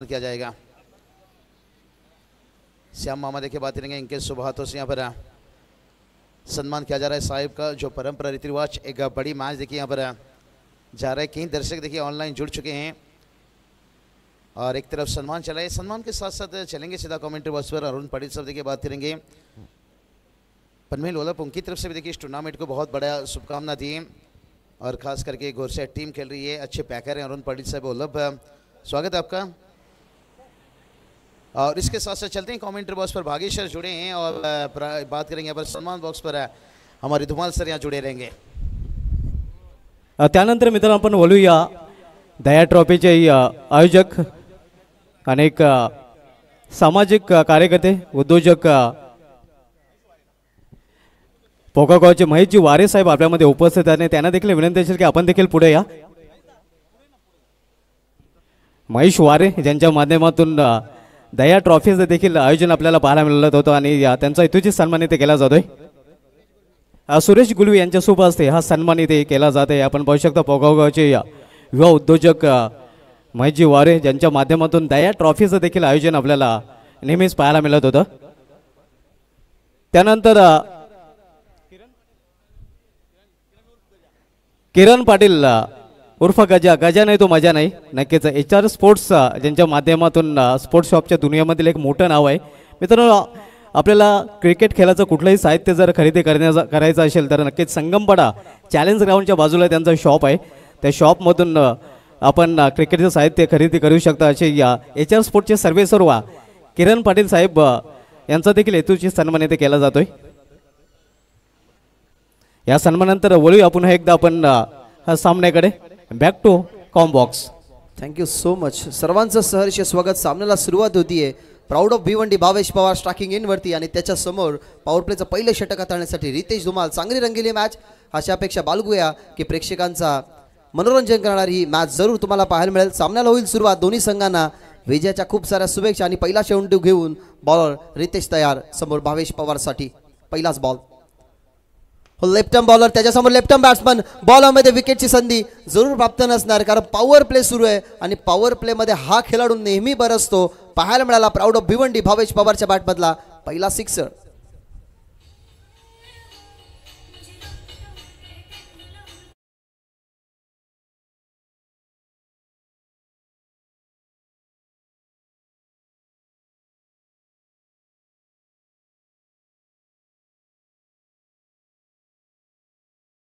किया जाएगा। श्याम मामा देखे बात करेंगे, इनके शुभ हाथों से यहाँ पर सम्मान किया जा रहा है साहिब का, जो परंपरा रीति रिवाज एक बड़ी मैच देखिए यहाँ पर जा रहा है। कई दर्शक देखिए ऑनलाइन जुड़ चुके हैं और एक तरफ सम्मान चला है, सम्मान के साथ साथ चलेंगे सीधा कमेंट्री बॉक्स पर। अरुण पटेल साहब देखिए बात करेंगे, पनमेल ओलप उनकी तरफ से भी देखिए इस टूर्नामेंट को बहुत बड़ा शुभकामना दी और खास करके घोरसे टीम खेल रही है, अच्छे पैकर हैं अरुण पटेल साहब ओलप, स्वागत है आपका। और इसके साथ साथ चलते हैं कमेंट्री बॉक्स पर भागेश सर जुड़े हैं और बात करेंगे पर सम्मान बॉक्स पर हमारे धुमाल सर यहाँ जुड़े रहेंगे। त्यानंतर मित्रांनो आपण बोलूया दया ट्रॉफीचे आयोजक अनेक सामाजिक कार्यकर्ते उद्योजक पोकागावचे महेशजी वारे साहेब आपल्यामध्ये उपस्थित आहेत, त्यांना देखील विनंती असेल की आपण देखील पुढे या। महेश वारे ज्यांच्या माध्यमातून दया ट्रॉफीचं देखील आयोजन आपल्याला पाहायला मिळत होतं आणि त्यांचा इथूची सन्मान इथे केला जातोय। सुरेश गुलवी यांच्या शुभ हस्ते हा सन्मान इथे केला जात आहे। आपण पाहू शकता पोकागावचे युवा उद्योजक महेशजी वारे ज्यांच्या माध्यमातून दया ट्रॉफीचं देखील आयोजन आपल्याला नेहमीच पाहायला मिळत होतं। त्यानंतर किरण पाटील उर्फ गजा, गजा नाही तो मजा नाही, नक्कीच HR स्पोर्ट्स ज्यांच्या माध्यमातून स्पोर्ट्स शॉपच्या दुनियामधील एक मोठं नाव आहे। मित्रांनो आपल्याला क्रिकेट खेळाचं कुठलंही साहित्य जर खरेदी करायचं असेल तर नक्कीच संगमपाडा चॅलेंज ग्राउंडच्या बाजूला त्यांचा शॉप आहे, त्या शॉपमधून आपण क्रिकेटचं साहित्य खरेदी करू शकता। असे HR स्पोर्ट्सचे सर्वेसर्वा किरण पाटील साहेब यांचा देखील हेतूची सन्मान इथे केला जातोय। या सन्मानानंतर वळूया आपण एकदा आपण सामन्याकडे। Back to comm box. Thank you so much. सर्वांचं सहर्ष स्वागत। सामन्याला सुरुवात होतीये। Proud of Bhiwandi Bhavesh Pawar striking in वरती आणि त्याच्या समोर पॉवर प्लेचं पहिलं षटक हाताळण्यासाठी रितेश धुमाल। चांगली रंगीली मॅच, अशा अपेक्षा बाळगूया की प्रेक्षकांचा मनोरंजन करणारी ही मॅच जरूर तुम्हाला पाहायला मिळेल। सामन्याला होईल सुरुवात, दोन्ही संघांना विजयाच्या खूप साऱ्या शुभेच्छा आणि पहिला चेंडू घेऊन बॉलर रितेश तयार, समोर भावेश पवारसाठी पहिलाच बॉल। लेफ्ट आर्म बॉलर, त्याच्यासमोर लेफ्ट आर्म बॅट्समन, बॉलमध्ये विकेटची संधी जरूर प्राप्त नसणार कारण पॉवर प्ले सुरू आहे आणि पॉवर प्ले मध्ये हा खेळाडू नेहमी बरसतो। पाहायला मिळाला प्राऊड ऑफ भिवंडी भावेश पवारच्या बॅटमधला पहिला सिक्सर।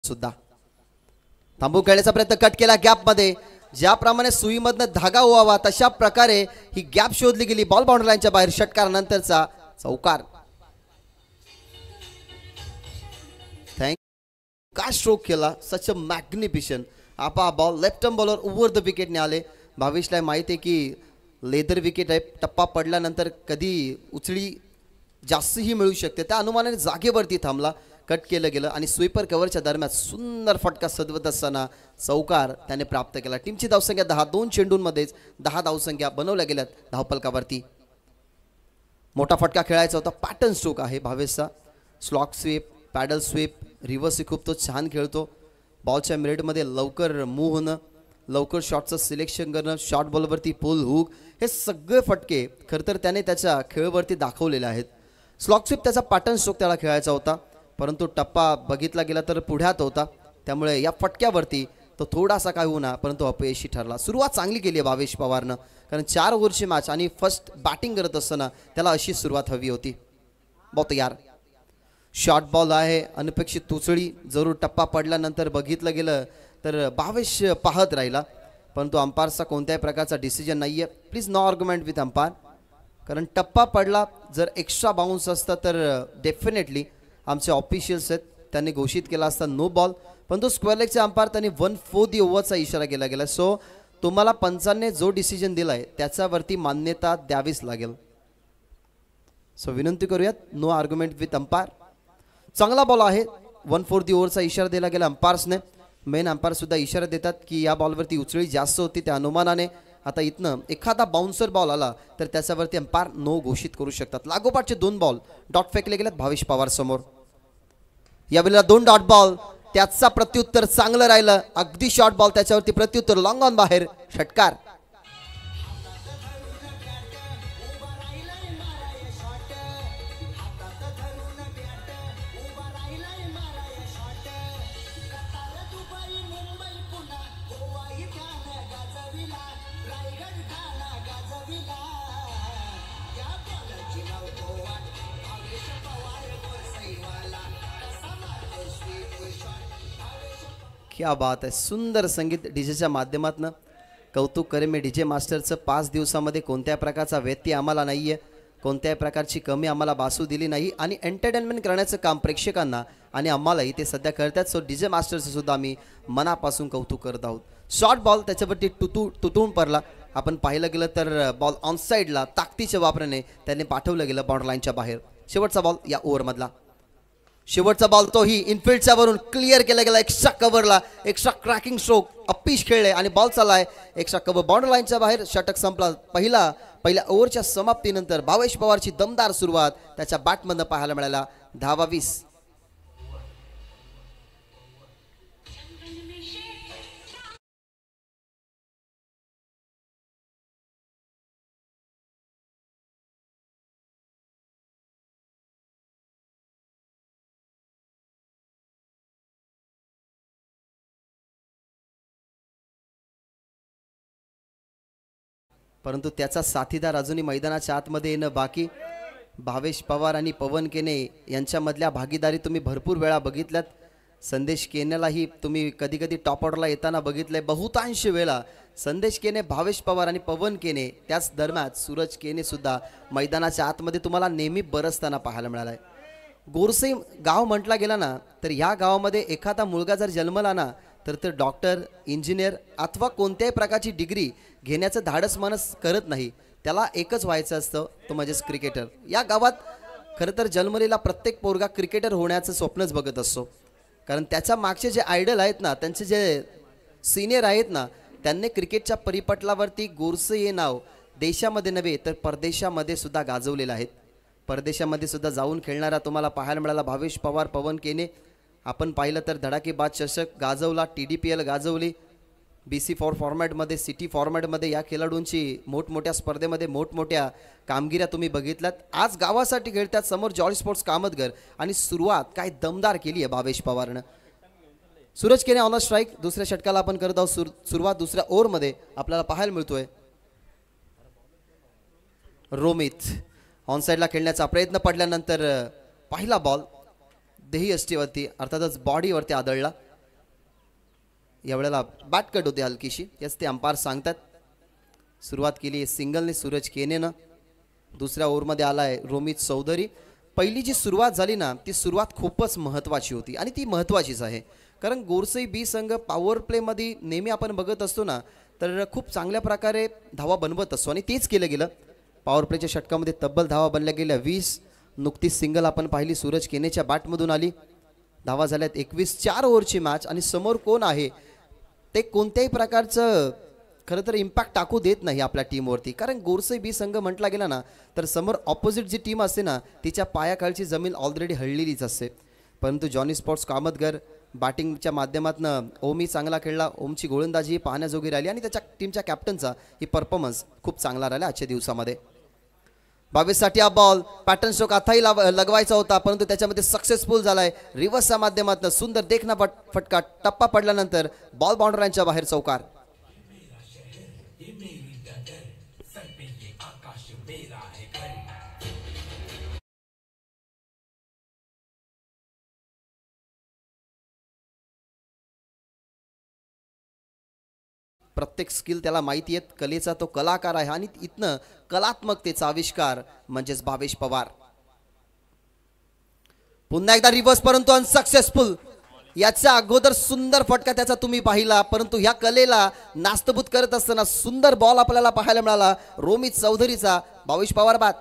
सुद्धा थांबून खेळण्याचा प्रयत्न, कट केला गॅप मध्ये, ज्याप्रमाणे सुईमधनं धागा ओवावा तशा प्रकारे ही गॅप शोधली गेली। बॉल बाउंड्री लाईनच्या बाहेर, षटकार नंतरचा चौकार। काय स्ट्रोक केला, सच अ मॅग्निफिशन। आपा ball left arm bowler over the विकेटने आले। भावेशला माहिती आहे की लेदर विकेट आहे, टप्पा पडल्यानंतर कधी उचली जास्तही मिळू शकते, त्या अनुमानाने जागेवरती थांबला, कट केलं गेलं आणि स्वीपर कव्हरच्या दरम्यान सुंदर फटका सदवत असताना चौकार त्याने प्राप्त केला। टीमची धावसंख्या 10, 2 चेंडूंमध्येच 10 धावसंख्या बनवल्या गेल्यात धावफलकावरती। मोठा फटका खेळायचा होता, पॅटर्न स्ट्रोक आहे भावेशचा, slog sweep, paddle sweep, reverse खूप तो छान खेळतो। बॉलच्या मिरेटमध्ये लवकर मूव्ह होणं, लवकर शॉटचं सिलेक्शन करणं, शॉर्ट बॉलवरती पुल हुक, हे सगळे फटके खरं तर त्याने त्याच्या खेळवरती दाखवलेले आहेत। स्लॉक स्वीप त्याचा पॅटर्न स्ट्रोक त्याला खेळायचा होता, परंतु टप्पा बघितला गेला तर पुढ्यात होता, त्यामुळे या फटक्यावरती तो थोडासा काय होणार परंतु अपयशी ठरला। सुरुवात चांगली केली आहे भावेश पवारनं, कारण 4 ओव्हरची मॅच आणि फर्स्ट बॅटिंग करत असताना त्याला अशी सुरुवात हवी होती। बहुत यार शॉर्ट बॉल आहे, अनपेक्षित तुचडी, जरूर टप्पा पडल्यानंतर बघितलं गेलं तर भावेश पाहत राहिला, परंतु अंपायरचा कोणत्याही प्रकारचा डिसिजन नाही आहे। Please no argument with umpire, कारण टप्पा पडला, जर एक्स्ट्रा बाउन्स असता तर डेफिनेटली आमचे ऑफिशियल्स आहेत त्यांनी घोषित केला असता नो बॉल, परंतु स्क्वेअर लेगचे अंपायर त्यांनी 1/4 ओव्हरचा इशारा केला गेला। सो तुम्हाला पंचांनी जो डिसिजन दिलाय त्याच्यावरती मान्यता द्यावीच लागेल। सो विनंती करूयात, नो आर्ग्युमेंट विथ अंपायर। चांगला बॉल आहे, 1/4 ओव्हरचा इशारा दिला गेला अंपायर्सने। मेन अंपायर सुद्धा इशारा देतात की या बॉलवरती उचळी जास्त होती, त्या अनुमानाने आता इथनं एखादा बाउन्सर बॉल आला तर त्याच्यावरती अंपायर नो घोषित करू शकतात। लागोपाठचे 2 बॉल डॉट फेकले गेलेत भावेश पवार समोर। यावेळेला 2 डॉट बॉल, त्याचा प्रत्युत्तर चांगलं राहिलं, अगदी शॉर्ट बॉल त्याच्यावरती प्रत्युत्तर लॉंग ऑन बाहेर, षटकार। क्या बात आहे. सुंदर संगीत डीजेच्या माध्यमातून. कौतुक करेन मी डीजे मास्टरचं. 5 दिवसामध्ये कोणत्या प्रकारचा व्यत्यय आम्हाला नाही आहे, कोणत्याही प्रकारची कमी आम्हाला भासू दिली नाही आणि एंटरटेनमेंट करण्याचं काम प्रेक्षकांना आणि आम्हालाही ते सध्या करतात. सो डीजे मास्टरचं सुद्धा आम्ही मनापासून कौतुक करत आहोत. शॉर्ट बॉल त्याच्यावरती तुटून पडला. आपण पाहिलं गेलं तर बॉल ऑन साईडला ताकदीच्या वापराने त्यांनी पाठवलं गेलं बाउंड्री लाईनच्या बाहेर. शेवटचा बॉल या ओव्हरमधला. शेवटचा बॉल तोही इनफिल्डच्या वरून क्लिअर केला गेला. एक्स्ट्रा कव्हरला एक्स्ट्रा क्रॅकिंग स्ट्रोक अप्पीश खेळले आणि बॉल चाललाय एक्स्ट्रा कव्हर बाउंड्री लाईनच्या बाहेर. षटक संपला. पहिल्या ओव्हरच्या समाप्तीनंतर भावेश पवारची दमदार सुरुवात त्याच्या बॅटमधनं पाहायला मिळाला. धावा 20. परंतु त्याचा साथीदार अजूनही मैदानाच्या आतमध्ये येणं बाकी. भावेश पवार आणि पवन केने यांच्यामधल्या भागीदारी तुम्ही भरपूर वेळा बघितल्यात. संदेश केनेलाही तुम्ही कधी कधी टॉप ऑर्डरला येताना बघितलंय. बहुतांश वेळा संदेश केने, भावेश पवार आणि पवन केने, त्याच दरम्यान सूरज केने सुद्धा मैदानाच्या आतमध्ये तुम्हाला नेहमी बरसताना पाहायला मिळालाय. गोरसई गाव म्हटला गेला ना तर ह्या गावामध्ये एखादा मुलगा जर जन्मला ना तर ते डॉक्टर, इंजिनियर अथवा कोणत्याही प्रकारची डिग्री घेण्याचं धाडस माणूस करत नाही. त्याला एकच व्हायचं असतं, तो म्हणजेच क्रिकेटर. या गावात खरं तर जन्मलेला प्रत्येक पोरगा क्रिकेटर होण्याचं स्वप्नच बघत असतो. कारण त्याच्या मागचे जे आयडल आहेत ना, त्यांचे जे सिनियर आहेत ना, त्यांनी क्रिकेटच्या परिपटलावरती गोरसे हे नाव देशामध्ये नव्हे तर परदेशामध्ये सुद्धा गाजवलेलं आहे. परदेशामध्ये सुद्धा जाऊन खेळणारा तुम्हाला पाहायला मिळाला भावेश पवार, पवन केने. आपण पाहिलं तर धडाकेबाज चषक गाजवला, TDPL गाजवली, BC4 फॉर्मॅटमध्ये, सिटी फॉर्मॅटमध्ये या खेळाडूंची मोठमोठ्या स्पर्धेमध्ये मोठमोठ्या कामगिऱ्या तुम्ही बघितल्यात. आज गावासाठी खेळतात. समोर जॉर्ज स्पोर्ट्स कामतगर आणि सुरुवात काय दमदार केली आहे भावेश पवारनं. सूरज केने ऑन स्ट्राईक. दुसऱ्या षटकाला आपण करत आहोत सुरुवात. दुसऱ्या ओव्हरमध्ये आपल्याला पाहायला मिळतोय रोमित ऑन साईडला खेळण्याचा प्रयत्न पडल्यानंतर पहिला बॉल देही अष्टीवरती अर्थातच बॉडीवरती आदळला. यावेळेला बॅट कट होते हलकीशी, याच ते अंपायर सांगतात. सुरुवात केली सिंगलने सूरज केनेनं. दुसऱ्या ओव्हरमध्ये आला आहे रोमित चौधरी. पहिली जी सुरुवात झाली ना ती सुरुवात खूपच महत्त्वाची होती आणि ती महत्त्वाचीच आहे. कारण गोरसई बी संघ पॉवर प्लेमध्ये नेहमी आपण बघत असतो ना तर खूप चांगल्या प्रकारे धावा बनवत असतो आणि तेच केलं गेलं. पॉवर प्लेच्या षटकामध्ये तब्बल धावा बनल्या गेल्या 20. नुकतीच सिंगल आपण पाहिली सूरज केनेच्या बॅटमधून आली. धावा झाल्यात 21. 4 ओव्हरची मॅच आणि समोर कोण आहे ते कोणत्याही प्रकारचं खरं तर इम्पॅक्ट टाकू देत नाही आपल्या टीमवरती. कारण गोरसई बी संघ म्हटला गेला ना तर समोर ऑपोजिट जी टीम असते ना तिच्या पायाखालची जमीन ऑलरेडी हळलेलीच असते. परंतु जॉनी स्पोर्ट्स कामतगर बॅटिंगच्या माध्यमातून ओमही चांगला खेळला. ओमची गोलंदाजी पाहण्याजोगी राहिली आणि त्याच्या टीमच्या कॅप्टनचा ही परफॉर्मन्स खूप चांगला राहिला आजच्या दिवसामध्ये. 22साठी हा बॉल पॅटर्न स्ट्रोक आताही लगवायचा होता परंतु त्याच्यामध्ये सक्सेसफुल झालाय. रिव्हर्सच्या माध्यमातून सुंदर देखना फटका. टप्पा पडल्यानंतर बॉल बाउंड्री लाईनच्या बाहेर चौकार. प्रत्येक स्किल त्याला माहिती आहेत. कलेचा तो कलाकार आहे आणि इथनं कलात्मकतेचा आविष्कार म्हणजेच भावेश पवार. पुन्हा एकदा रिव्हर्स परंतु अनसक्सेसफुल. याच्या अगोदर सुंदर फटका त्याचा तुम्ही पाहिला परंतु ह्या कलेला नास्तभूत करत असताना सुंदर बॉल आपल्याला पाहायला मिळाला रोमित चौधरीचा. भावेश पवार बाद.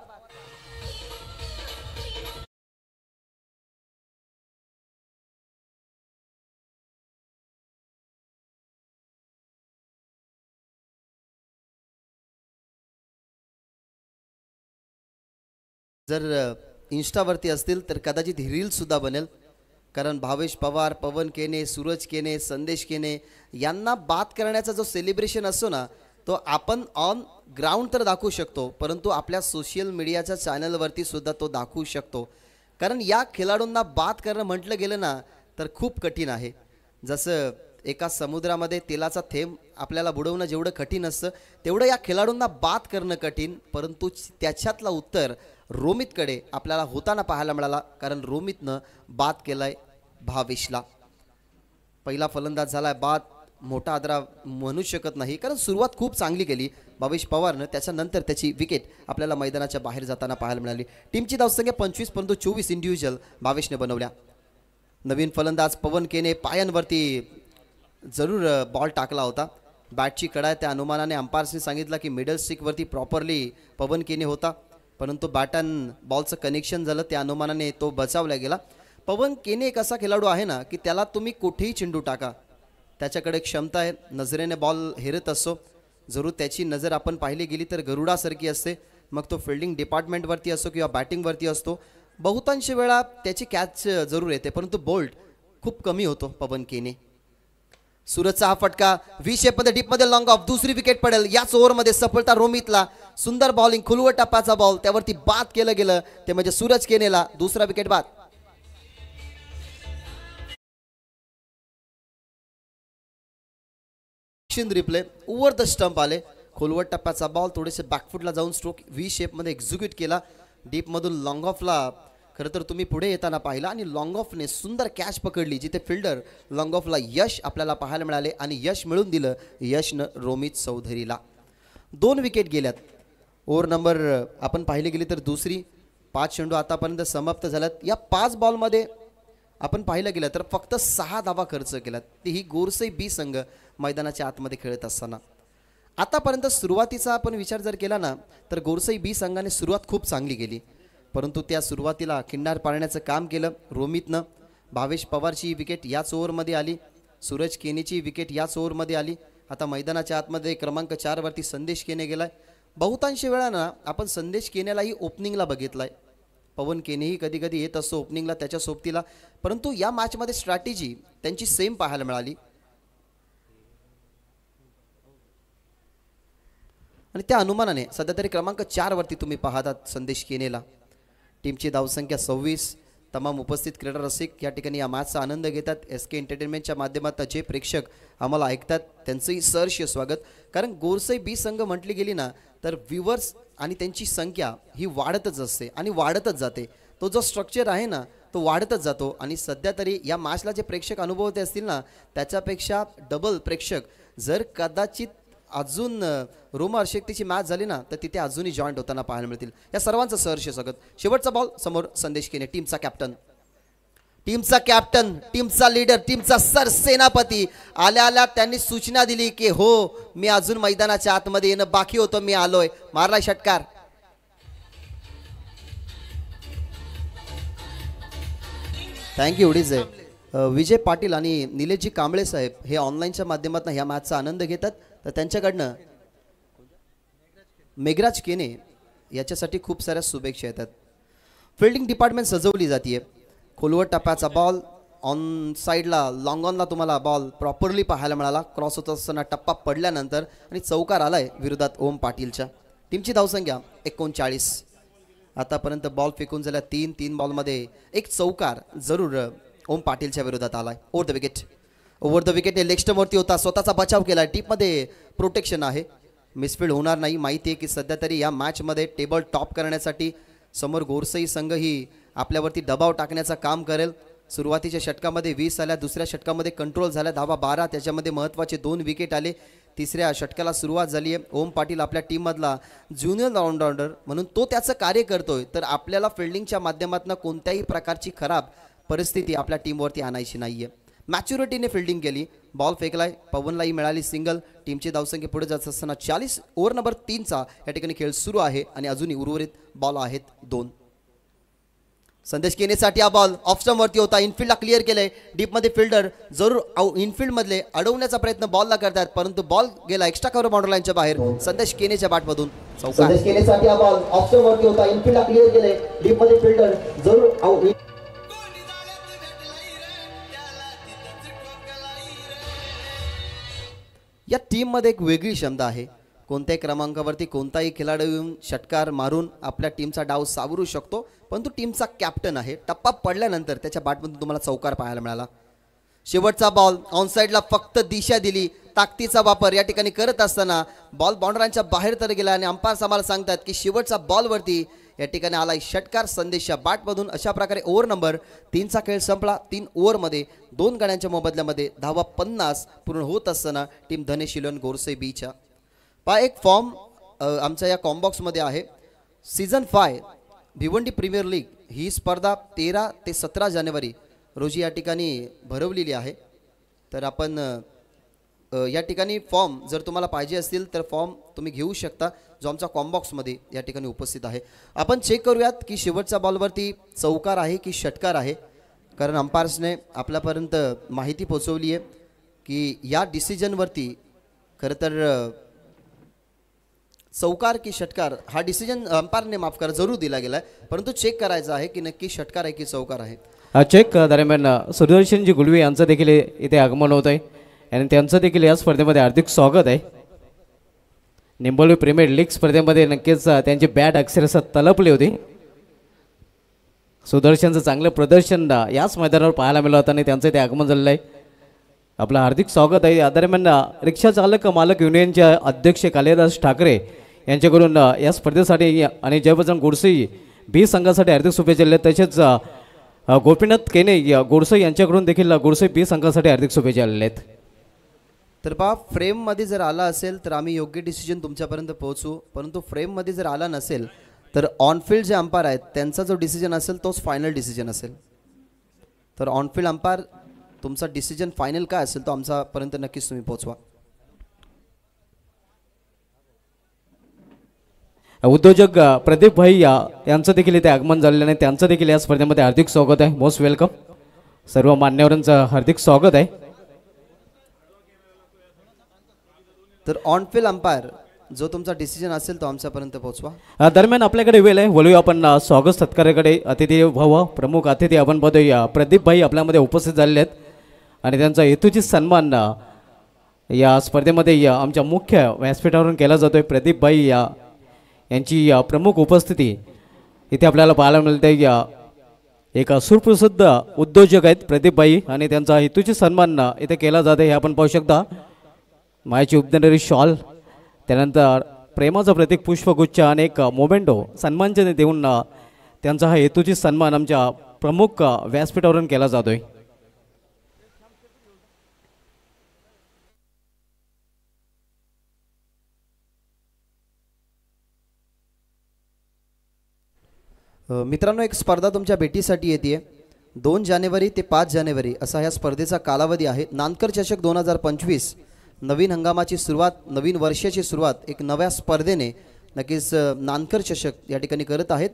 जर इन्स्टावरती असतील तर कदाचित ही रील सुद्धा बनेल. कारण भावेश पवार, पवन केने, सूरज केने, संदेश केने यांना बाद करण्याचा जो सेलिब्रेशन असतो ना तो आपण ऑन ग्राउंड तर दाखवू शकतो परंतु आपल्या सोशल मीडियाच्या चॅनलवरती सुद्धा तो दाखवू शकतो. कारण या खेळाडूंना बाद करणं म्हटलं गेलं ना तर खूप कठीण आहे. जसं एका समुद्रामध्ये तेलाचा थेंब आपल्याला बुडवणं जेवढं कठीण असतं तेवढं या खेळाडूंना बाद करणं कठीण. परंतु त्याच्यातलं उत्तर रोमितकडे आपल्याला होताना पाहायला मिळाला कारण रोमितनं बाद केलाय भावेशला. पहिला फलंदाज झालाय बाद, मोठा आदरा म्हणू शकत नाही, कारण सुरुवात खूप चांगली केली भावेश पवारनं. त्याच्यानंतर त्याची विकेट आपल्याला मैदानाच्या बाहेर जाताना पाहायला मिळाली. टीमची धावसंख्या 25 परंतु 24 इंडिव्हिज्युअल भावेशने बनवल्या. नवीन फलंदाज पवन केने पायांवरती जरूर बॉल टाकला होता. बॅटची कडा त्या अनुमानाने अंपायर्सने सांगितलं की मिडल स्टिकवरती प्रॉपरली पवन केने होता, परंतु बॅट अँड बॉलचं कनेक्शन झालं, त्या अनुमानाने तो बचावला गेला. पवन केने एक असा खेळाडू आहे ना की त्याला तुम्ही कुठेही चेंडू टाका, त्याच्याकडे क्षमता आहे, नजरेने बॉल हेरत असतो. जरूर त्याची नजर आपण पाहिली गेली तर गरुडासारखी असते, मग तो फिल्डिंग डिपार्टमेंटवरती असतो किंवा बॅटिंगवरती असतो. बहुतांश वेळा त्याची कॅच जरूर येते, परंतु बोल्ट खूप कमी होतो पवन केने. सूरजचा हा फटका व्ही शेपमध्ये डीपमध्ये लॉंग ऑफ, दुसरी विकेट पडेल याच ओव्हरमध्ये. सफलता रोमितला, सुंदर बॉलिंग, खुलवट टप्प्याचा बॉल, त्यावरती बाद केलं गेलं, ते म्हणजे सूरज केनेला दुसरा विकेट बाद. रिप्ले ओव्हर द स्टंप आले, खोलवट टप्प्याचा बॉल, थोडेसे बॅकफुटला जाऊन स्ट्रोक व्ही शेपमध्ये एक्झिक्यूट केला. डीपमधून लॉंग ऑफला खरं तर तुम्ही पुढे येताना पाहिला आणि लॉंग ऑफने सुंदर कॅच पकडली, जिथे फिल्डर लॉंग ऑफला यश आपल्याला पाहायला मिळाले आणि यश मिळून दिलं यशनं रोमित चौधरीला. 2 विकेट गेल्यात. ओव्हर नंबर आपण पाहिली गेली तर दुसरी. 5 चेंडू आतापर्यंत समाप्त झाल्यात. या 5 बॉलमध्ये आपण पाहिलं गेलं तर फक्त 6 धावा खर्च केल्यात, तीही गोरसई बी संघ मैदानाच्या आतमध्ये खेळत असताना. आतापर्यंत सुरुवातीचा आपण विचार जर केला ना तर गोरसई बी संघाने सुरुवात खूप चांगली केली, परंतु त्या सुरुवातीला किंडार पाडण्याचं काम केलं रोमितनं. भावेश पवारची विकेट याच ओव्हरमध्ये आली, सूरज केनेची विकेट याच ओव्हरमध्ये आली. आता मैदानाच्या आतमध्ये क्रमांक 4 वरती संदेश केने गेलाय. बहुतांश वेळा ना आपण संदेश केनेलाही ओपनिंगला बघितलाय, पवन केनेही कधी कधी येत असतो ओपनिंगला त्याच्या सोबतीला, परंतु या मॅचमध्ये स्ट्रॅटेजी त्यांची सेम पाहायला मिळाली. आणि त्या अनुमानाने सध्या तरी क्रमांक 4 वरती तुम्ही पाहतात संदेश केनेला. टीमची धावसंख्या 26. तमाम उपस्थित क्रीडा रसिक या ठिकाणी या मॅचचा आनंद घेतात. SK एंटरटेनमेंटच्या माध्यमातून जे प्रेक्षक आम्हाला ऐकतात त्यांचंही सहर्ष स्वागत. कारण गोरसई बी संघ म्हटली गेली ना तर व्ह्युअर्स आणि त्यांची संख्या ही वाढतच असते आणि वाढतच जाते. तो जो स्ट्रक्चर आहे ना तो वाढतच जातो आणि सध्या तरी या मॅचला जे प्रेक्षक अनुभवते असतील ना त्याच्यापेक्षा डबल प्रेक्षक जर कदाचित अजून रोमहर्षकतेची मॅच झाली ना तर तिथे अजूनही जॉईंट होताना पाहायला मिळतील. या सर्वांचं सहर्ष स्वागत. शेवटचा बॉल समोर संदेश केने, टीमचा कॅप्टन, टीमचा लीडर, टीमचा सरसेनापती. आल्या आल्या त्यांनी सूचना दिली की हो मी अजून मैदानाच्या आतमध्ये येणं बाकी होतं, मी आलोय. मारलाय षटकार. Thank you DJ. विजय पाटील आणि निलेशजी कांबळे साहेब हे ऑनलाईनच्या माध्यमातून ह्या मॅचचा आनंद घेतात, तर त्यांच्याकडनं मेघराज केने याच्यासाठी खूप साऱ्या शुभेच्छा येतात. फिल्डिंग डिपार्टमेंट सजवली जाते. खोलवट टप्प्याचा बॉल ऑन साईडला लॉंग ऑनला तुम्हाला बॉल प्रॉपरली पाहायला मिळाला. क्रॉस होत असताना टप्पा पडल्यानंतर आणि चौकार आलाय विरोधात ओम पाटीलच्या. टीमची धावसंख्या 39. आतापर्यंत बॉल फेकून झाल्या 3 बॉलमध्ये एक चौकार जरूर ओम पाटीलच्या विरोधात आलाय. ओव्हर द विकेट लेग स्टंपवरती होता, स्वतःचा बचाव केला. टीपमध्ये प्रोटेक्शन आहे, मिसफील्ड होणार नाही. माहिती आहे की सध्या तरी या मॅचमध्ये टेबल टॉप करण्यासाठी समोर गोरसई संघ ही आपल्यावरती दबाव टाकण्याचं काम करेल. सुरुवातीच्या षटकामध्ये 20 आल्या, दुसऱ्या षटकामध्ये कंट्रोल झाल्या, धावा 12, त्याच्यामध्ये महत्त्वाचे 2 विकेट आले. तिसऱ्या षटकाला सुरुवात झाली आहे. ओम पाटील आपल्या टीममधला ज्युनियर ऑलराऊंडर म्हणून तो त्याचं कार्य करतोय, तर आपल्याला फिल्डिंगच्या माध्यमातून कोणत्याही प्रकारची खराब परिस्थिती आपल्या टीमवरती आणायची नाहीये. मॅच्युरिटीने फिल्डिंग केली, बॉल फेकलाय, पवनलाही मिळाली सिंगल. टीमची धावसंख्या पुढे जात असताना 40. ओव्हर नंबर 3चा या ठिकाणी खेळ सुरू आहे आणि अजूनही उर्वरित बॉल आहेत 2. संदेश केनेसाठी हा बॉल ऑफ स्टंपवरती होता, इनफिल्डला क्लिअर केलंय. डीपमध्ये फिल्डर जरूर इनफिल्डमधले अडवण्याचा प्रयत्न बॉलला करतात, परंतु बॉल गेला एक्स्ट्रा कव्हर बाउंड्री लाईनच्या बाहेर. संदेश केनेच्या बॅटमधून चौकार. संदेश केनेसाठी हा बॉल ऑफ स्टंपवरती होता, इनफिल्डला क्लिअर केलंय. डीपमध्ये फिल्डर जरूर या टीममध्ये एक वेगळी क्षमता आहे. कोणत्याही क्रमांकावरती कोणताही खेळाडू येऊन षटकार मारून आपल्या टीमचा डाव सावरू शकतो, परंतु टीमचा कॅप्टन आहे. टप्पा पडल्यानंतर त्याच्या बॅटमधून तुम्हाला चौकार पाहायला मिळाला. शेवटचा बॉल ऑन साईडला फक्त दिशा दिली, ताकदीचा वापर या ठिकाणी करत असताना बॉल बाउंडरांच्या बाहेर तर गेला आणि अंपायर्स आम्हाला सांगतात की शेवटचा बॉलवरती या ठिकाणी आलाय षटकार संदेश बॅटमधून. अशा प्रकारे ओव्हर नंबर 3चा खेळ संपला. 3 ओव्हरमध्ये 2 गड्यांच्या मोबदल्यामध्ये धावा 50 पूर्ण होत असताना टीम धनेश इलेव्हन गोरसे बीच्या एक फॉर्म आमच्या या कॉम्बॉक्समध्ये आहे. सीझन 5 भिवंडी प्रीमियर लीग ही स्पर्धा 13 ते 17 जानेवारी रोजी या ठिकाणी भरवलेली आहे. तर आपण या ठिकाणी फॉर्म जर तुम्हाला पाहिजे असतील तर फॉर्म तुम्ही घेऊ शकता जो आमचा कॉम्बॉक्समध्ये या ठिकाणी उपस्थित आहे. आपण चेक करूयात की शेवटच्या बॉलवरती चौकार आहे की षटकार आहे, कारण अंपायर्सने आपल्यापर्यंत माहिती पोहोचवली आहे की या डिसिजनवरती खरं तर चौकार की षटकार हा डिसिजन अंपायरने माफ करा जरूर दिला गेला आहे, परंतु चेक करायचं आहे की नक्की षटकार आहे की चौकार आहे. चेक दरम्यान सुदर्शनजी गुलवे यांचं देखील इथे आगमन होत आहे आणि त्यांचं देखील या स्पर्धेमध्ये हार्दिक स्वागत आहे. निंबोली प्रीमियर लीग स्पर्धेमध्ये नक्कीच त्यांची बॅट अक्षरशः तलपली होती. सुदर्शनचं चांगलं प्रदर्शन याच मैदानावर पाहायला मिळालं होतं आणि त्यांचं इथे आगमन झालेलं आहे. आपलं हार्दिक स्वागत आहे. दरम्यान रिक्षा चालक मालक युनियनचे अध्यक्ष कालिदास ठाकरे यांच्याकडून या स्पर्धेसाठी आणि जयबजरंग गोडसे बी संघासाठी हार्दिक शुभेच्छा दिल्या. तसेच गोपीनाथ केने गोडसे यांच्याकडून देखील गोडसे बी संघासाठी हार्दिक शुभेच्छा आलेल्या आहेत. तर पहा फ्रेममध्ये जर आला असेल तर आम्ही योग्य डिसिजन तुमच्यापर्यंत पोहोचू, परंतु फ्रेममध्ये जर आला नसेल तर ऑनफिल्ड जे अंपायर आहेत त्यांचा जो डिसिजन असेल तोच फायनल डिसिजन असेल. तर ऑनफिल्ड अंपायर तुमचा डिसिजन फायनल काय असेल तो आमच्यापर्यंत नक्कीच तुम्ही पोहोचवा. उद्योजक प्रदीप भाई यांचं देखील इथे आगमन झालेलं आहे. त्यांचं देखील या स्पर्धेमध्ये हार्दिक स्वागत आहे. Most welcome. सर्व मान्यवरांचं हार्दिक स्वागत आहे. तर ऑनफिल्ड अंपायर जो तुमचा डिसिजन असेल तो आमच्यापर्यंत पोहोचवा. दरम्यान आपल्याकडे वेळ आहे, बोलूया आपण स्वागत सत्काराकडे. अतिथी भाव प्रमुख अतिथी आपण बघूया प्रदीप भाई आपल्यामध्ये उपस्थित झालेले आहेत आणि त्यांचा हेतूची सन्मान या स्पर्धेमध्ये आमच्या मुख्य व्यासपीठावरून केला जातोय. प्रदीप भाई यांची प्रमुख उपस्थिती इथे आपल्याला पाहायला मिळते. एक सुप्रसिद्ध उद्योजक आहेत प्रदीप भाई आणि त्यांचा हेतूची सन्मान इथे केला जातो. हे आपण पाहू शकता. मायाची उपदेणारी शॉल, त्यानंतर प्रेमाचं प्रतीक पुष्पगुच्छ आणि एक मोमेंटो सन्मानचिन्ह देऊन त्यांचा हा हेतूची सन्मान आमच्या प्रमुख व्यासपीठावरून केला जातोय. मित्रांनो, एक स्पर्धा तुमच्या भेटीसाठी येते. 2 जानेवारी ते 5 जानेवारी असा ह्या स्पर्धेचा कालावधी आहे. नानकर चषक 2025 नवीन हंगामाची सुरुवात, नवीन वर्षाची सुरुवात एक नव्या स्पर्धेने नक्कीच नानकर चषक या ठिकाणी करत आहेत.